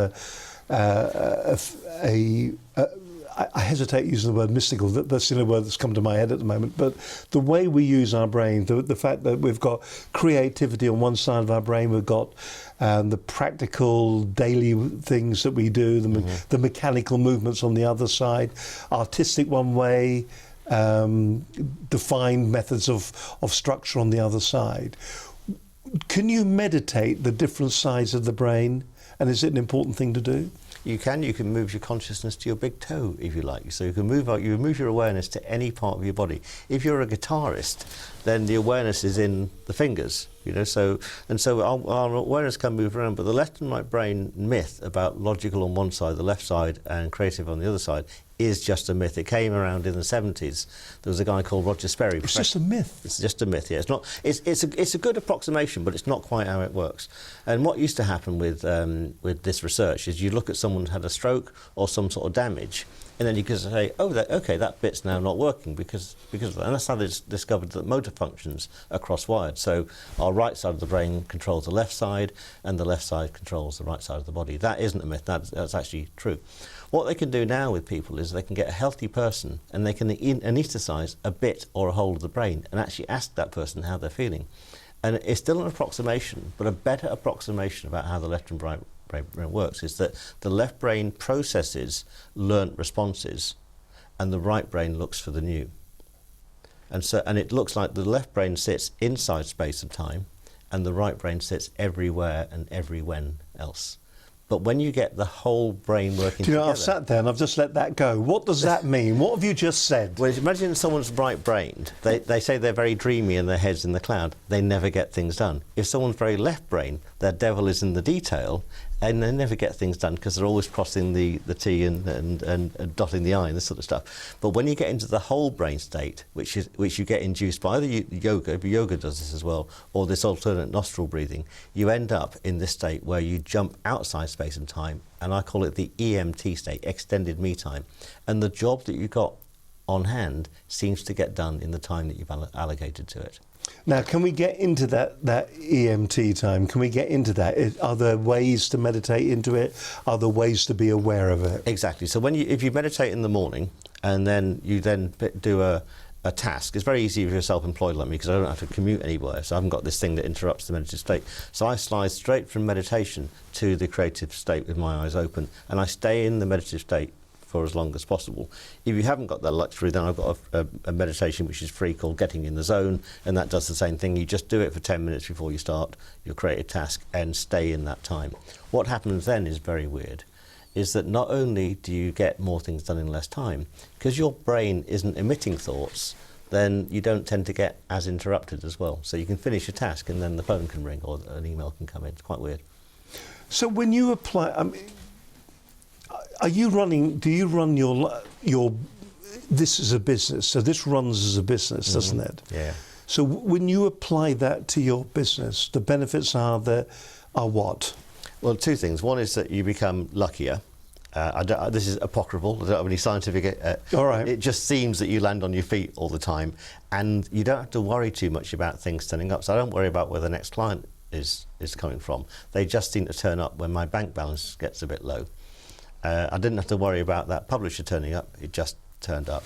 I hesitate using the word mystical. That's the only word that's come to my head at the moment. But the way we use our brain, the fact that we've got creativity on one side of our brain, we've got the practical daily things that we do, the mechanical movements on the other side, artistic one way, defined methods of structure on the other side. Can you meditate the different sides of the brain? And is it an important thing to do? You can move your consciousness to your big toe if you like. So you can move your awareness to any part of your body. If you're a guitarist, then the awareness is in the fingers, so our awareness can move around. But the left and right brain myth about logical on one side, the left side, and creative on the other side is just a myth. It came around in the 70s. There was a guy called Roger Sperry. It's just a myth. It's just a myth. Yeah, it's not. It's a good approximation, but it's not quite how it works. And what used to happen with this research is you look at someone who had a stroke or some sort of damage, and then you can say, that bit's now not working because of that. And that's how they discovered that motor functions are cross-wired. So our right side of the brain controls the left side, and the left side controls the right side of the body. That isn't a myth. That's actually true. What they can do now with people is they can get a healthy person and they can anaesthetise a bit or a whole of the brain and actually ask that person how they're feeling. And it's still an approximation, but a better approximation about how the left and right brain works is that the left brain processes learnt responses and the right brain looks for the new. And it looks like the left brain sits inside space and time and the right brain sits everywhere and every when else. But when you get the whole brain working together... I've sat there and I've just let that go. What does that mean? What have you just said? Well, imagine someone's right-brained. They say they're very dreamy and their head's in the cloud. They never get things done. If someone's very left-brained, their devil is in the detail, and they never get things done because they're always crossing the T and dotting the I and this sort of stuff. But when you get into the whole brain state, which you get induced by either yoga, but yoga does this as well, or this alternate nostril breathing, you end up in this state where you jump outside space and time, and I call it the EMT state, extended me time. And the job that you've got on hand seems to get done in the time that you've allocated to it. Now, can we get into that EMT time? Can we get into that? Are there ways to meditate into it? Are there ways to be aware of it? Exactly. So if you meditate in the morning and then you then do a task, it's very easy if you're self-employed like me because I don't have to commute anywhere, so I haven't got this thing that interrupts the meditative state. So I slide straight from meditation to the creative state with my eyes open, and I stay in the meditative state for as long as possible. If you haven't got that luxury, then I've got a meditation which is free called Getting in the Zone, and that does the same thing. You just do it for 10 minutes before you start your creative task and stay in that time. What happens then is very weird, is that not only do you get more things done in less time, because your brain isn't emitting thoughts, then you don't tend to get as interrupted as well. So you can finish a task and then the phone can ring or an email can come in. It's quite weird. So when you apply, do you run your this is a business, so this runs as a business, doesn't it? Yeah. So when you apply that to your business, the benefits are what? Well, two things. One is that you become luckier. This is apocryphal. I don't have any scientific... all right. It just seems that you land on your feet all the time, and you don't have to worry too much about things turning up. So I don't worry about where the next client is coming from. They just seem to turn up when my bank balance gets a bit low. I didn't have to worry about that publisher turning up. It just turned up.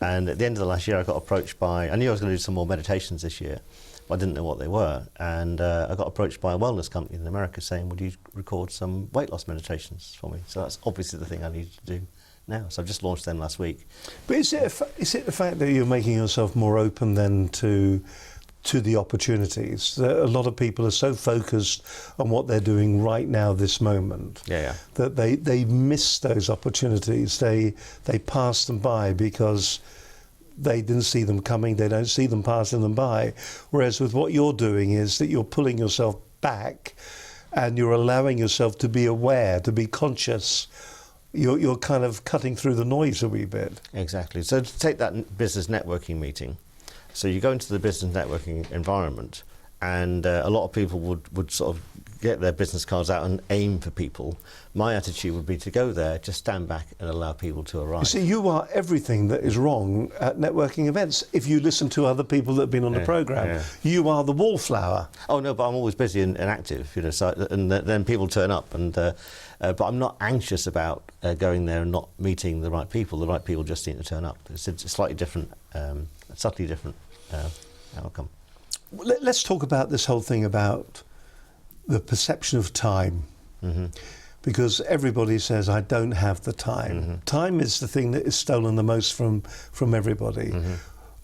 And at the end of the last year, I got approached by... I knew I was going to do some more meditations this year, but I didn't know what they were. And I got approached by a wellness company in America saying, would you record some weight loss meditations for me? So that's obviously the thing I need to do now. So I've just launched them last week. But is it the fact that you're making yourself more open then to the opportunities? That a lot of people are so focused on what they're doing right now, this moment, that they miss those opportunities. They pass them by because they didn't see them coming. They don't see them passing them by. Whereas with what you're doing is that you're pulling yourself back and you're allowing yourself to be aware, to be conscious. You're kind of cutting through the noise a wee bit. Exactly. So to take that business networking meeting, so you go into the business networking environment, and a lot of people would sort of get their business cards out and aim for people. My attitude would be to go there, just stand back and allow people to arrive. You see, you are everything that is wrong at networking events. If you listen to other people that have been on the programme, you are the wallflower. Oh no, but I'm always busy and active, you know. So, and then people turn up, and but I'm not anxious about going there and not meeting the right people. The right people just need to turn up. It's a slightly different, subtly different outcome. Let's talk about this whole thing about the perception of time. Mm-hmm. Because everybody says, I don't have the time. Mm-hmm. Time is the thing that is stolen the most from everybody. Mm-hmm.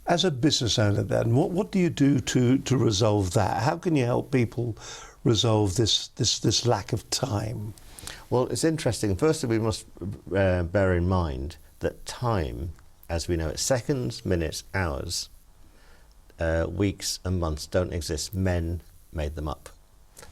As a business owner then, what do you do to resolve that? How can you help people resolve this lack of time? Well, it's interesting. Firstly, we must bear in mind that time, as we know it, seconds, minutes, hours, weeks and months don't exist. Men made them up.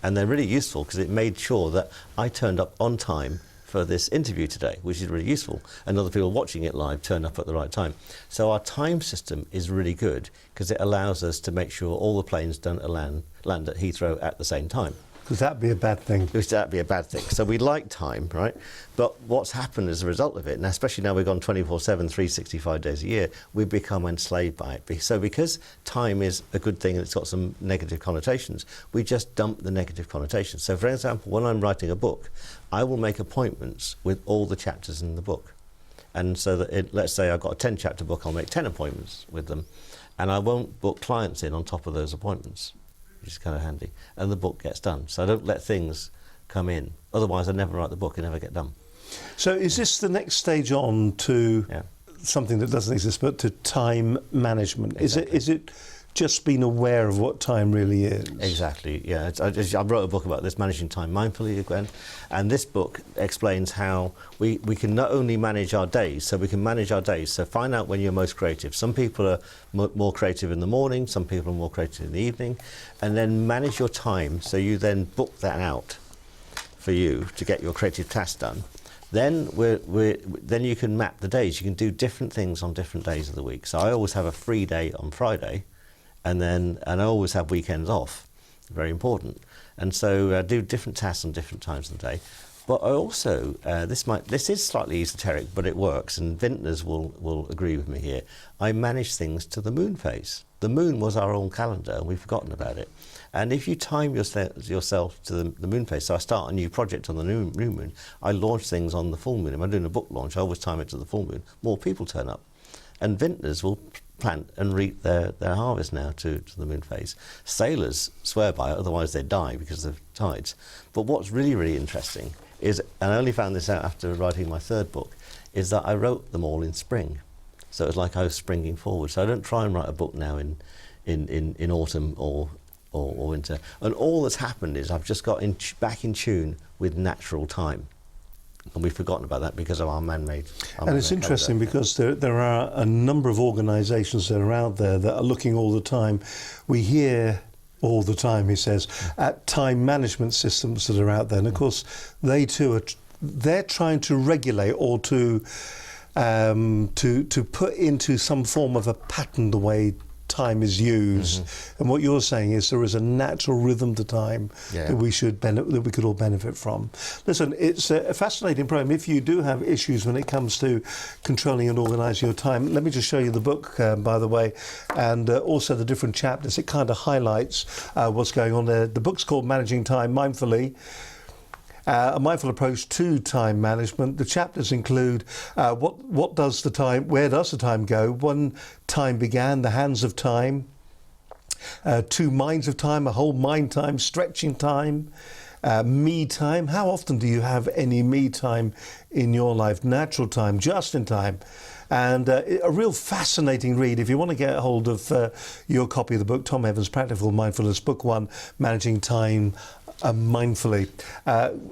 And they're really useful because it made sure that I turned up on time for this interview today, which is really useful. And other people watching it live turn up at the right time. So our time system is really good because it allows us to make sure all the planes don't land at Heathrow at the same time. Because that'd be a bad thing. That'd be a bad thing. So we like time, right? But what's happened as a result of it, and especially now we've gone 24/7, 365 days a year, we've become enslaved by it. So because time is a good thing and it's got some negative connotations, we just dump the negative connotations. So for example, when I'm writing a book, I will make appointments with all the chapters in the book. And so that let's say I've got a 10-chapter book, I'll make 10 appointments with them, and I won't book clients in on top of those appointments, which is kind of handy, and the book gets done. So I don't let things come in. Otherwise, I never write the book and never get done. So is this the next stage on to something that doesn't exist, but to time management? Exactly. Is it just being aware of what time really is? Exactly, yeah. I wrote a book about this, Managing Time Mindfully, again, and this book explains how we can not only manage our days, so we can manage our days, so find out when you're most creative. Some people are more creative in the morning, some people are more creative in the evening, and then manage your time, so you then book that out for you to get your creative task done, then then you can map the days. You can do different things on different days of the week. So I always have a free day on Friday, and I always have weekends off. Very important. And so I do different tasks on different times of the day. But I also, this is slightly esoteric, but it works, and vintners will agree with me here. I manage things to the moon phase. The moon was our own calendar, and we've forgotten about it. And if you time yourself to the moon phase, so I start a new project on the new moon, I launch things on the full moon. If I'm doing a book launch, I always time it to the full moon. More people turn up. And vintners will plant and reap their harvest now to the moon phase. Sailors swear by it, otherwise they die because of tides. But what's really, really interesting is, and I only found this out after writing my third book, is that I wrote them all in spring. So it was like I was springing forward. So I don't try and write a book now in autumn or winter. And all that's happened is I've just got back in tune with natural time. And we've forgotten about that because of our man-made. And it's interesting because there are a number of organisations that are out there that are looking all the time. We hear all the time, he says, at time management systems that are out there. And of course, they too they're trying to regulate or to put into some form of a pattern the way time is used. And what you're saying is there is a natural rhythm to time that we could all benefit from. Listen, it's a fascinating program. If you do have issues when it comes to controlling and organising your time, let me just show you the book, by the way, and also the different chapters. It kind of highlights what's going on there. The book's called Managing Time Mindfully. A mindful approach to time management. The chapters include what does the time, where does the time go, when time began, the hands of time, two minds of time, a whole mind time, stretching time, me time. How often do you have any me time in your life? Natural time, just in time. And a real fascinating read. If you want to get hold of your copy of the book, Tom Evans' Practical Mindfulness, Book 1, Managing Time Mindfully.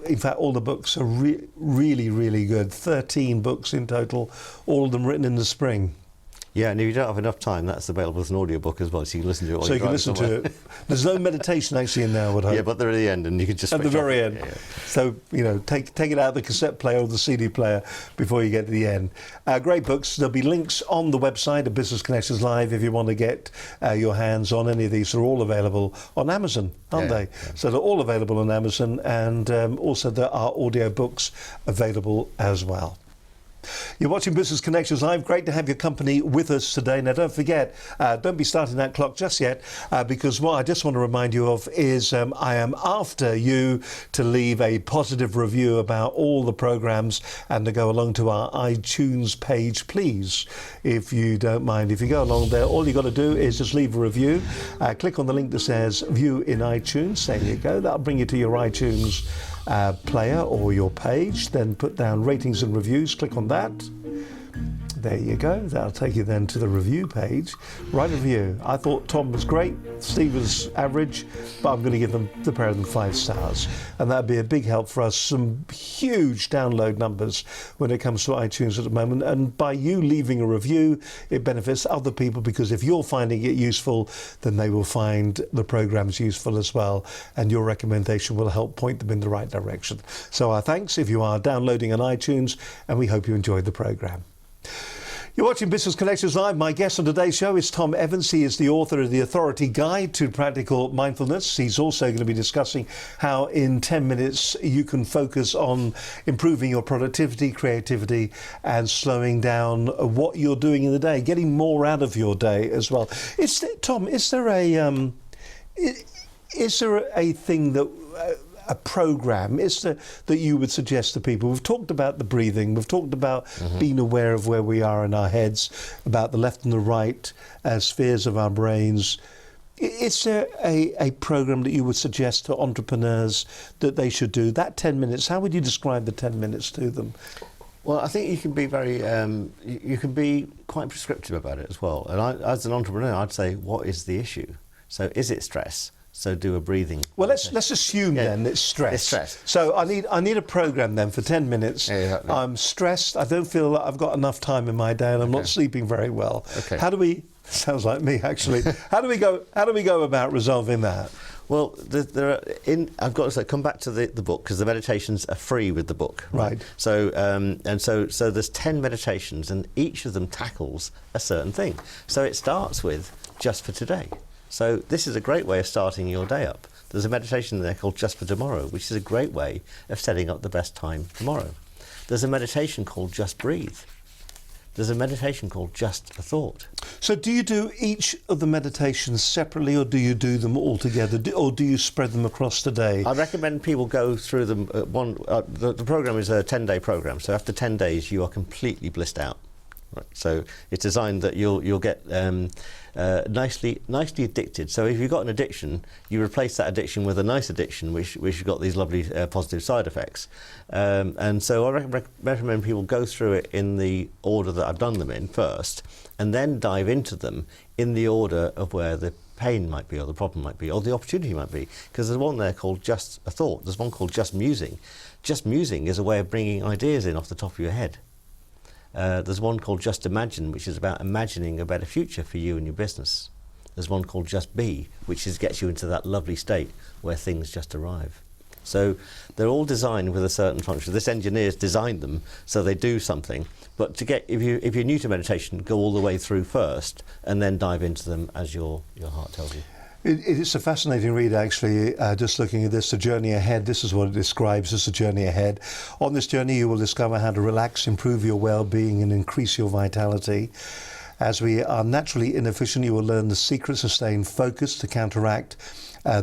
In fact, all the books are really, really good. 13 books in total, all of them written in the spring. Yeah, and if you don't have enough time, that's available as an audiobook as well, so you can listen to it while so you can listen to it. There's no meditation actually in there, I would hope. Yeah, but they're at the end, and you can just at the very end. Yeah. So, you know, take it out of the cassette player or the CD player before you get to the end. Great books. There'll be links on the website of Business Connections Live if you want to get your hands on any of these. They're all available on Amazon, aren't they? Yeah. So they're all available on Amazon, and also there are audio books available as well. You're watching Business Connections Live. Great to have your company with us today. Now, don't forget, don't be starting that clock just yet, because what I just want to remind you of is I am after you to leave a positive review about all the programs and to go along to our iTunes page, please, if you don't mind. If you go along there, all you've got to do is just leave a review. Click on the link that says View in iTunes. There you go. That'll bring you to your iTunes player or your page. Then put down ratings and reviews. Click on that. There you go. That'll take you then to the review page. Write a review. I thought Tom was great, Steve was average, but I'm going to give them the pair of them 5 stars. And that'd be a big help for us. Some huge download numbers when it comes to iTunes at the moment. And by you leaving a review, it benefits other people, because if you're finding it useful, then they will find the programs useful as well. And your recommendation will help point them in the right direction. So our thanks if you are downloading on iTunes, and we hope you enjoyed the program. You're watching Business Connections Live. My guest on today's show is Tom Evans. He is the author of The Authority Guide to Practical Mindfulness. He's also going to be discussing how in 10 minutes you can focus on improving your productivity, creativity, and slowing down what you're doing in the day, getting more out of your day as well. Tom, is there a thing that... a program that you would suggest to people? We've talked about the breathing, we've talked about being aware of where we are in our heads, about the left and the right spheres of our brains. Is there a program that you would suggest to entrepreneurs that they should do? That 10 minutes, how would you describe the 10 minutes to them? Well, I think you can be very, you can be quite prescriptive about it as well. And as an entrepreneur, I'd say, what is the issue? So is it stress? So do a breathing. Well, let's assume then it's stress. It's stress. So I need a program then for 10 minutes. Yeah, exactly. I'm stressed. I don't feel that I've got enough time in my day, and I'm not sleeping very well. Okay. How do we? Sounds like me actually. How do we go about resolving that? Well, I've got to say, come back to the book, because the meditations are free with the book. Right. So so there's 10 meditations, and each of them tackles a certain thing. So it starts with just for today. So this is a great way of starting your day up. There's a meditation there called Just for Tomorrow, which is a great way of setting up the best time tomorrow. There's a meditation called Just Breathe. There's a meditation called Just a Thought. So do you do each of the meditations separately, or do you do them all together, or do you spread them across the day? I recommend people go through them. The program is a 10-day program, so after 10 days you are completely blissed out. Right. So it's designed that you'll get nicely addicted. So if you've got an addiction, you replace that addiction with a nice addiction, which has got these lovely positive side effects. And so I recommend people go through it in the order that I've done them in first, and then dive into them in the order of where the pain might be, or the problem might be, or the opportunity might be. Because there's one there called Just a Thought. There's one called Just Musing. Just musing is a way of bringing ideas in off the top of your head. There's one called Just Imagine, which is about imagining a better future for you and your business. There's one called Just Be, which gets you into that lovely state where things just arrive. So they're all designed with a certain function. This engineer's designed them so they do something. But if you're new to meditation, go all the way through first and then dive into them as your heart tells you. It's a fascinating read, actually, just looking at this, The Journey Ahead. This is what it describes as the journey ahead. On this journey, you will discover how to relax, improve your well-being, and increase your vitality. As we are naturally inefficient, you will learn the secrets of staying focused to counteract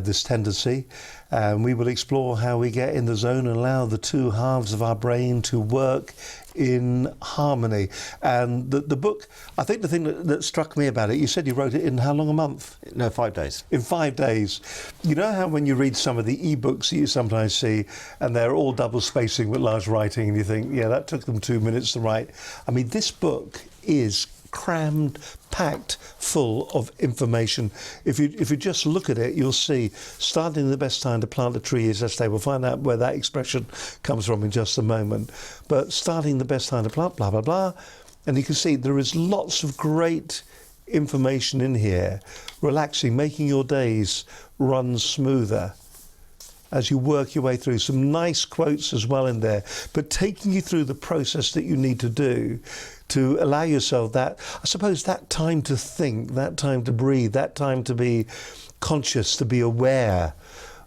this tendency. We will explore how we get in the zone and allow the two halves of our brain to work in harmony. And the book, I think the thing that struck me about it, you said you wrote it in how long a month? No, 5 days. In 5 days. You know how when you read some of the e-books that you sometimes see, and they're all double spacing with large writing, and you think, yeah, that took them 2 minutes to write. I mean, this book is crammed, packed full of information. If you just look at it, you'll see starting the best time to plant a tree is yesterday. We'll find out where that expression comes from in just a moment. But starting the best time to plant, blah, blah, blah. And you can see there is lots of great information in here. Relaxing, making your days run smoother as you work your way through. Some nice quotes as well in there, but taking you through the process that you need to do to allow yourself that, I suppose, that time to think, that time to breathe, that time to be conscious, to be aware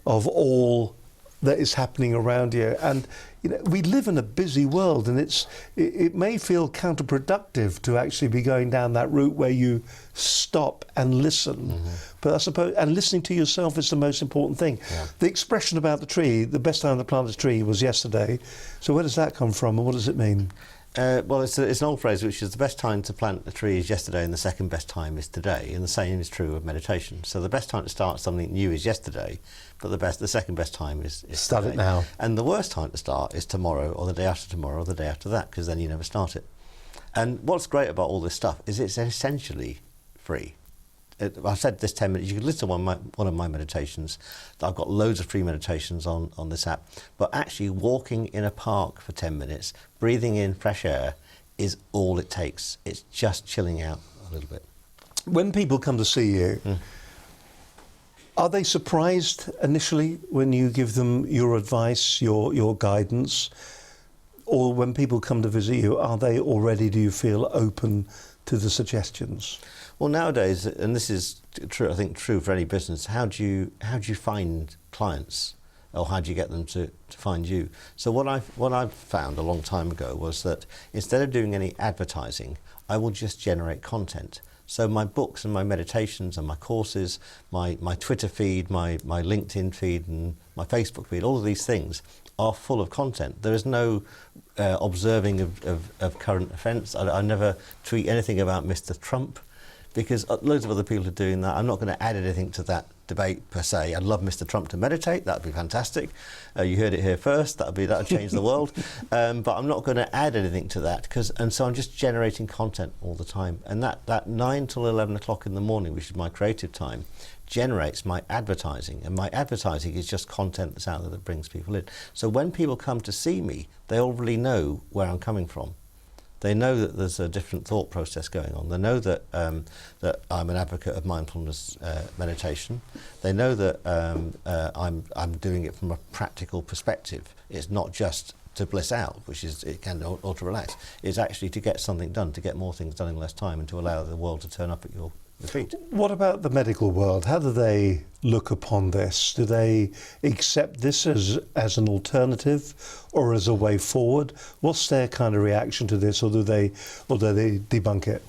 of all that is happening around you. And you know, we live in a busy world, and it may feel counterproductive to actually be going down that route where you stop and listen. Mm-hmm. But I suppose, and listening to yourself is the most important thing. Yeah. The expression about the tree, the best time to plant a tree was yesterday. So where does that come from, and what does it mean? Well, it's an old phrase, which is the best time to plant a tree is yesterday and the second best time is today, and the same is true of meditation. So the best time to start something new is yesterday, but the second best time is start today. It now. And the worst time to start is tomorrow, or the day after tomorrow, or the day after that, because then you never start it. And what's great about all this stuff is it's essentially free. I've said this 10 minutes, you can listen to one of my meditations. I've got loads of free meditations on this app. But actually walking in a park for 10 minutes, breathing in fresh air is all it takes. It's just chilling out a little bit. When people come to see you, are they surprised initially when you give them your advice, your guidance? Or when people come to visit you, are they already, do you feel, open to the suggestions? Well, nowadays, and this is true, I think true for any business, how do you find clients, or how do you get them to find you? So what I've found a long time ago was that instead of doing any advertising, I will just generate content. So my books and my meditations and my courses, my Twitter feed, my LinkedIn feed and my Facebook feed, all of these things are full of content. There is no observing of current events. I never tweet anything about Mr. Trump, because loads of other people are doing that. I'm not going to add anything to that debate per se. I'd love Mr. Trump to meditate. That'd be fantastic. You heard it here first. That'd change the world. But I'm not going to add anything to that, and so I'm just generating content all the time. And that 9 till 11 o'clock in the morning, which is my creative time, generates my advertising, and my advertising is just content that's out there that brings people in. So when people come to see me, they already know where I'm coming from. They know that there's a different thought process going on. They know that that I'm an advocate of mindfulness meditation. They know that I'm doing it from a practical perspective. It's not just to bliss out, which is it can or to relax. It's actually to get something done, to get more things done in less time, and to allow the world to turn up at your feet. What about the medical world? How do they look upon this? Do they accept this as an alternative or as a way forward? What's their kind of reaction to this, or do they debunk it?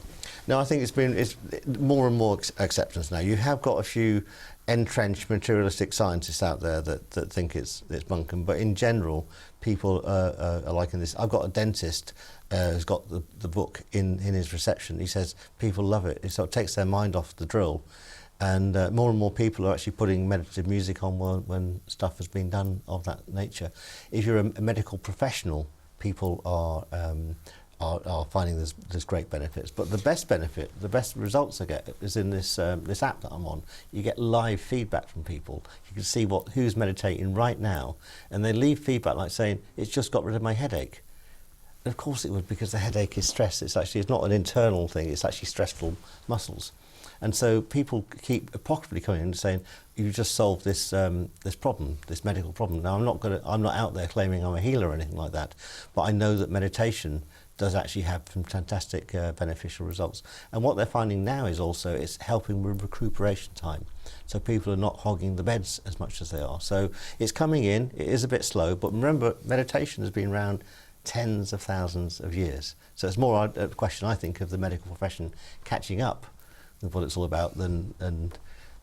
No, I think it's more and more acceptance now. You have got a few entrenched materialistic scientists out there that think it's bunkum, but in general, people are liking this. I've got a dentist who's got the book in his reception. He says people love it. It sort of takes their mind off the drill, and more and more people are actually putting meditative music on when stuff has been done of that nature. If you're a medical professional, people are finding there's great benefits. But the best benefit, the best results I get is in this this app that I'm on. You get live feedback from people. You can see who's meditating right now, and they leave feedback like saying, "It's just got rid of my headache." And of course it would, because the headache is stress. It's not an internal thing. It's actually stressful muscles. And so people keep apocryphally coming in and saying, "You just solved this this problem, this medical problem." Now I'm not out there claiming I'm a healer or anything like that, but I know that meditation does actually have some fantastic beneficial results. And what they're finding now is also it's helping with recuperation time. So people are not hogging the beds as much as they are. So it's coming in. It is a bit slow, but remember, meditation has been around tens of thousands of years. So it's more a question, I think, of the medical profession catching up with what it's all about than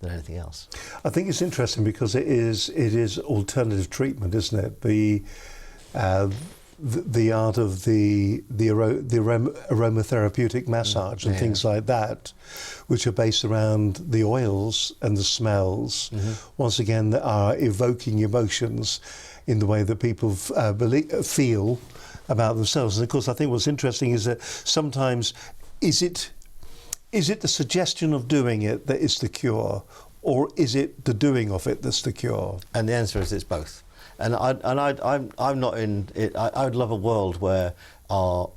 anything else. I think it's interesting because it is alternative treatment, isn't it? The art of the aromatherapeutic massage and things like that, which are based around the oils and the smells, once again, that are evoking emotions in the way that people feel about themselves. And of course, I think what's interesting is that sometimes is it the suggestion of doing it that is the cure, or is it the doing of it that's the cure? And the answer is it's both. And I'm not in it. I would love a world where our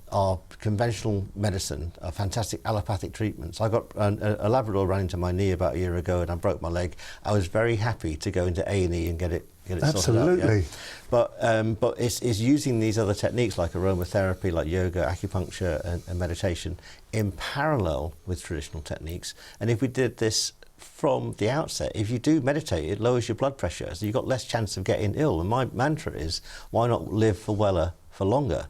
conventional medicine, our fantastic allopathic treatments. I got a Labrador ran into my knee about a year ago, and I broke my leg. I was very happy to go into A&E and get it Absolutely. sorted out. Yeah? But it's using these other techniques like aromatherapy, like yoga, acupuncture, and meditation in parallel with traditional techniques. And if we did this from the outset, if you do meditate, it lowers your blood pressure, so you've got less chance of getting ill. And my mantra is, why not live for longer,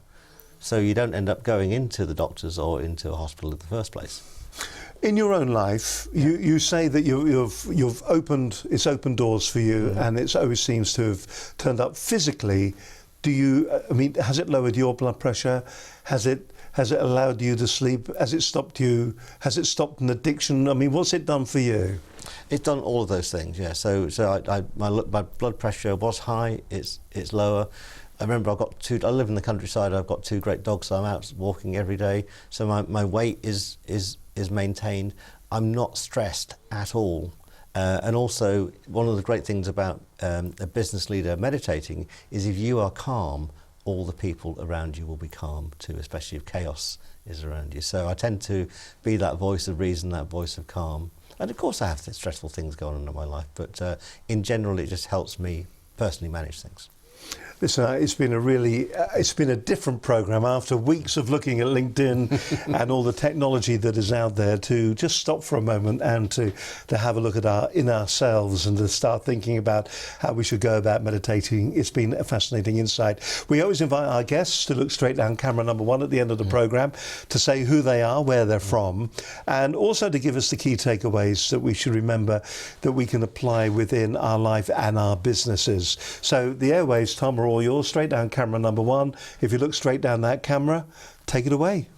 so you don't end up going into the doctors or into a hospital in the first place. In your own life, you say that you've opened doors for you, and it always seems to have turned up physically. Has it lowered your blood pressure? Has it allowed you to sleep? Has it stopped an addiction? I mean, what's it done for you? It's done all of those things, yeah. So my blood pressure was high. It's lower. I remember I live in the countryside. I've got 2 great dogs, so I'm out walking every day. So my weight is maintained. I'm not stressed at all. And also, one of the great things about a business leader meditating is if you are calm, all the people around you will be calm too, especially if chaos is around you. So I tend to be that voice of reason, that voice of calm. And of course I have stressful things going on in my life, but in general it just helps me personally manage things. Listen, it's been a different programme after weeks of looking at LinkedIn and all the technology that is out there, to just stop for a moment and to have a look at ourselves and to start thinking about how we should go about meditating. It's been a fascinating insight. We always invite our guests to look straight down camera number 1 at the end of the programme, to say who they are, where they're from, and also to give us the key takeaways that we should remember that we can apply within our life and our businesses. So the airwaves, Tom, are all yours. Straight down camera number 1. If you look straight down that camera, take it away.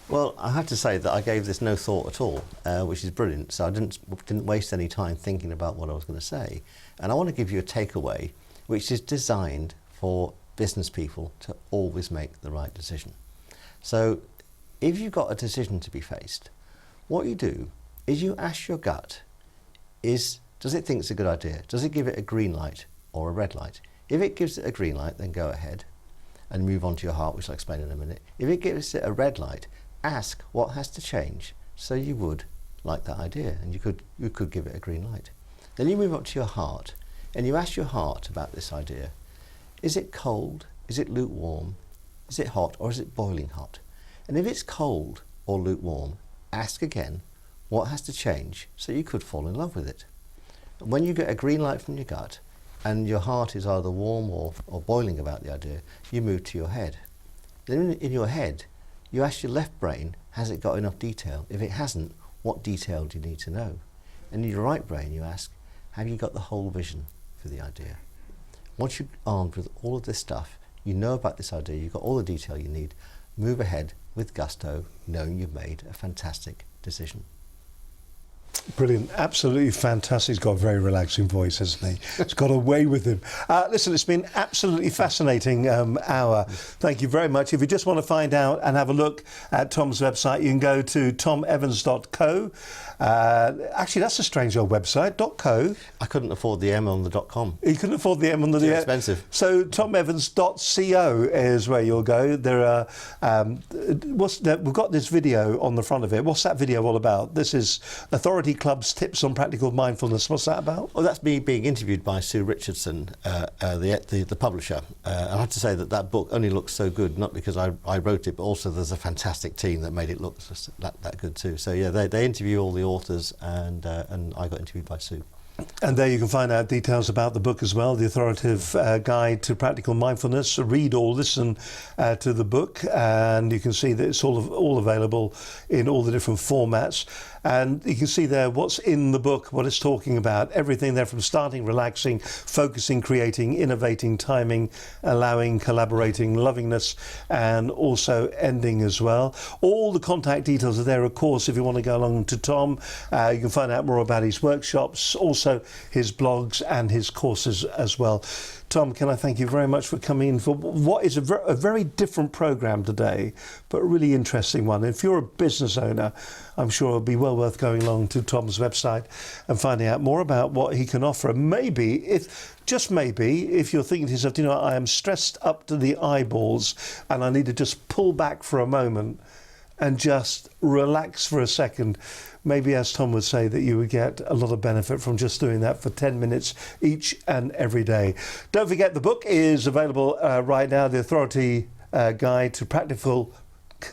Well, I have to say that I gave this no thought at all, which is brilliant. So I didn't waste any time thinking about what I was going to say. And I want to give you a takeaway which is designed for business people to always make the right decision. So if you've got a decision to be faced, what you do is you ask your gut, does it think it's a good idea? Does it give it a green light or a red light? If it gives it a green light, then go ahead. and move on to your heart, which I'll explain in a minute. If it gives it a red light, ask what has to change so you would like that idea, and you could give it a green light. Then you move up to your heart and you ask your heart about this idea. Is it cold? Is it lukewarm? Is it hot, or is it boiling hot? And if it's cold or lukewarm, ask again what has to change so you could fall in love with it. When you get a green light from your gut and your heart is either warm or boiling about the idea, you move to your head. Then in your head, you ask your left brain, has it got enough detail? If it hasn't, what detail do you need to know? And in your right brain, you ask, have you got the whole vision for the idea? Once you're armed with all of this stuff, you know about this idea, you've got all the detail you need, move ahead with gusto, knowing you've made a fantastic decision. Brilliant, absolutely fantastic. He's got a very relaxing voice, hasn't he? He's got a way with him. Listen, it's been absolutely fascinating hour. Thank you very much. If you just want to find out and have a look at Tom's website, you can go to tomevans.co. Actually, that's a strange old website, .co. I couldn't afford the M on the .com. You couldn't afford the M on the... Too expensive. So tomevans.co is where you'll go. There are... we've got this video on the front of it. What's that video all about? This is Authority Club's Tips on Practical Mindfulness. What's that about? Well, that's me being interviewed by Sue Richardson, the publisher. I have to say that book only looks so good, not because I wrote it, but also there's a fantastic team that made it look that good too. So yeah, they interview all the authors, and I got interviewed by Sue. And there you can find out details about the book as well, The Authoritative Guide to Practical Mindfulness. Read or listen to the book, and you can see that it's all available in all the different formats. And you can see there what's in the book, what it's talking about, everything there from starting, relaxing, focusing, creating, innovating, timing, allowing, collaborating, lovingness, and also ending as well. All the contact details are there, of course, if you want to go along to Tom. You can find out more about his workshops, also his blogs and his courses as well. Tom, can I thank you very much for coming in for what is a very different programme today, but a really interesting one. If you're a business owner, I'm sure it'll be well worth going along to Tom's website and finding out more about what he can offer. Maybe, just maybe, if you're thinking to yourself, you know, I am stressed up to the eyeballs and I need to just pull back for a moment and just relax for a second. Maybe, as Tom would say, that you would get a lot of benefit from just doing that for 10 minutes each and every day. Don't forget, the book is available right now, The Authority Guide to Practical...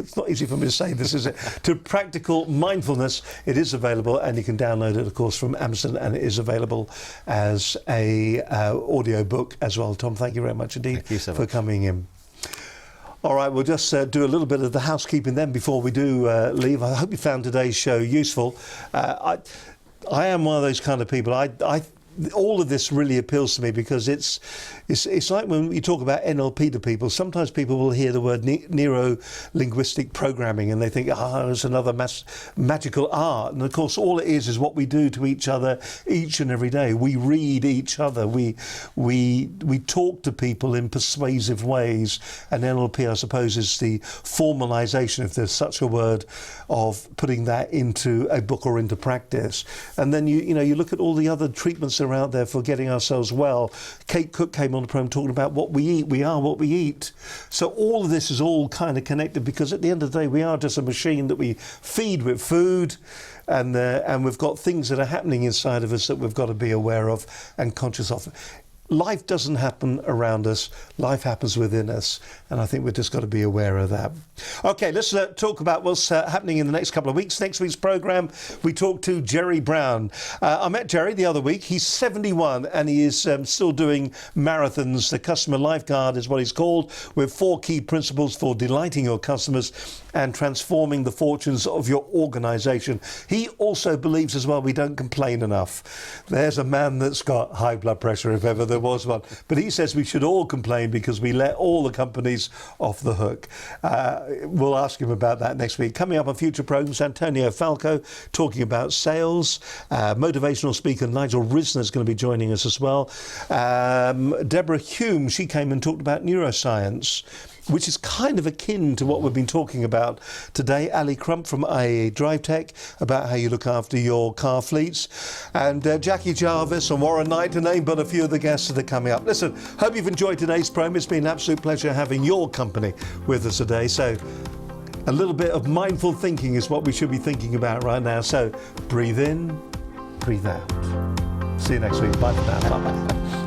It's not easy for me to say this, is it? To Practical Mindfulness. It is available, and you can download it, of course, from Amazon, and it is available as a audio book as well. Tom, thank you very much indeed for coming in. All right, we'll just do a little bit of the housekeeping then before we do leave. I hope you found today's show useful. I am one of those kind of people. All of this really appeals to me because it's like when you talk about NLP to people, sometimes people will hear the word neuro-linguistic programming and they think, it's another magical art. And of course, all it is what we do to each other each and every day. We read each other. We talk to people in persuasive ways. And NLP, I suppose, is the formalization, if there's such a word, of putting that into a book or into practice. And then you look at all the other treatments are out there for getting ourselves well. Kate Cook came on the program talking about what we eat. We are what we eat. So all of this is all kind of connected, because at the end of the day, we are just a machine that we feed with food, and we've got things that are happening inside of us that we've got to be aware of and conscious of. Life doesn't happen around us, life happens within us, and I think we've just got to be aware of that. Okay, let's talk about what's happening in the next couple of weeks. Next week's programme, we talk to Jerry Brown. I met Jerry the other week. He's 71 and he is still doing marathons. The Customer Lifeguard is what he's called, with 4 key principles for delighting your customers and transforming the fortunes of your organisation. He also believes as well we don't complain enough. There's a man that's got high blood pressure, if ever there was one. But he says we should all complain because we let all the companies off the hook. We'll ask him about that next week. Coming up on future programmes, Antonio Falco talking about sales. Motivational speaker Nigel Risner is going to be joining us as well. Deborah Hume, she came and talked about neuroscience. which is kind of akin to what we've been talking about today. Ali Crump from IAE Drive Tech, about how you look after your car fleets. And Jackie Jarvis and Warren Knight, to name but a few of the guests that are coming up. Listen, hope you've enjoyed today's program. It's been an absolute pleasure having your company with us today. So a little bit of mindful thinking is what we should be thinking about right now. So breathe in, breathe out. See you next week. Bye for now. Bye.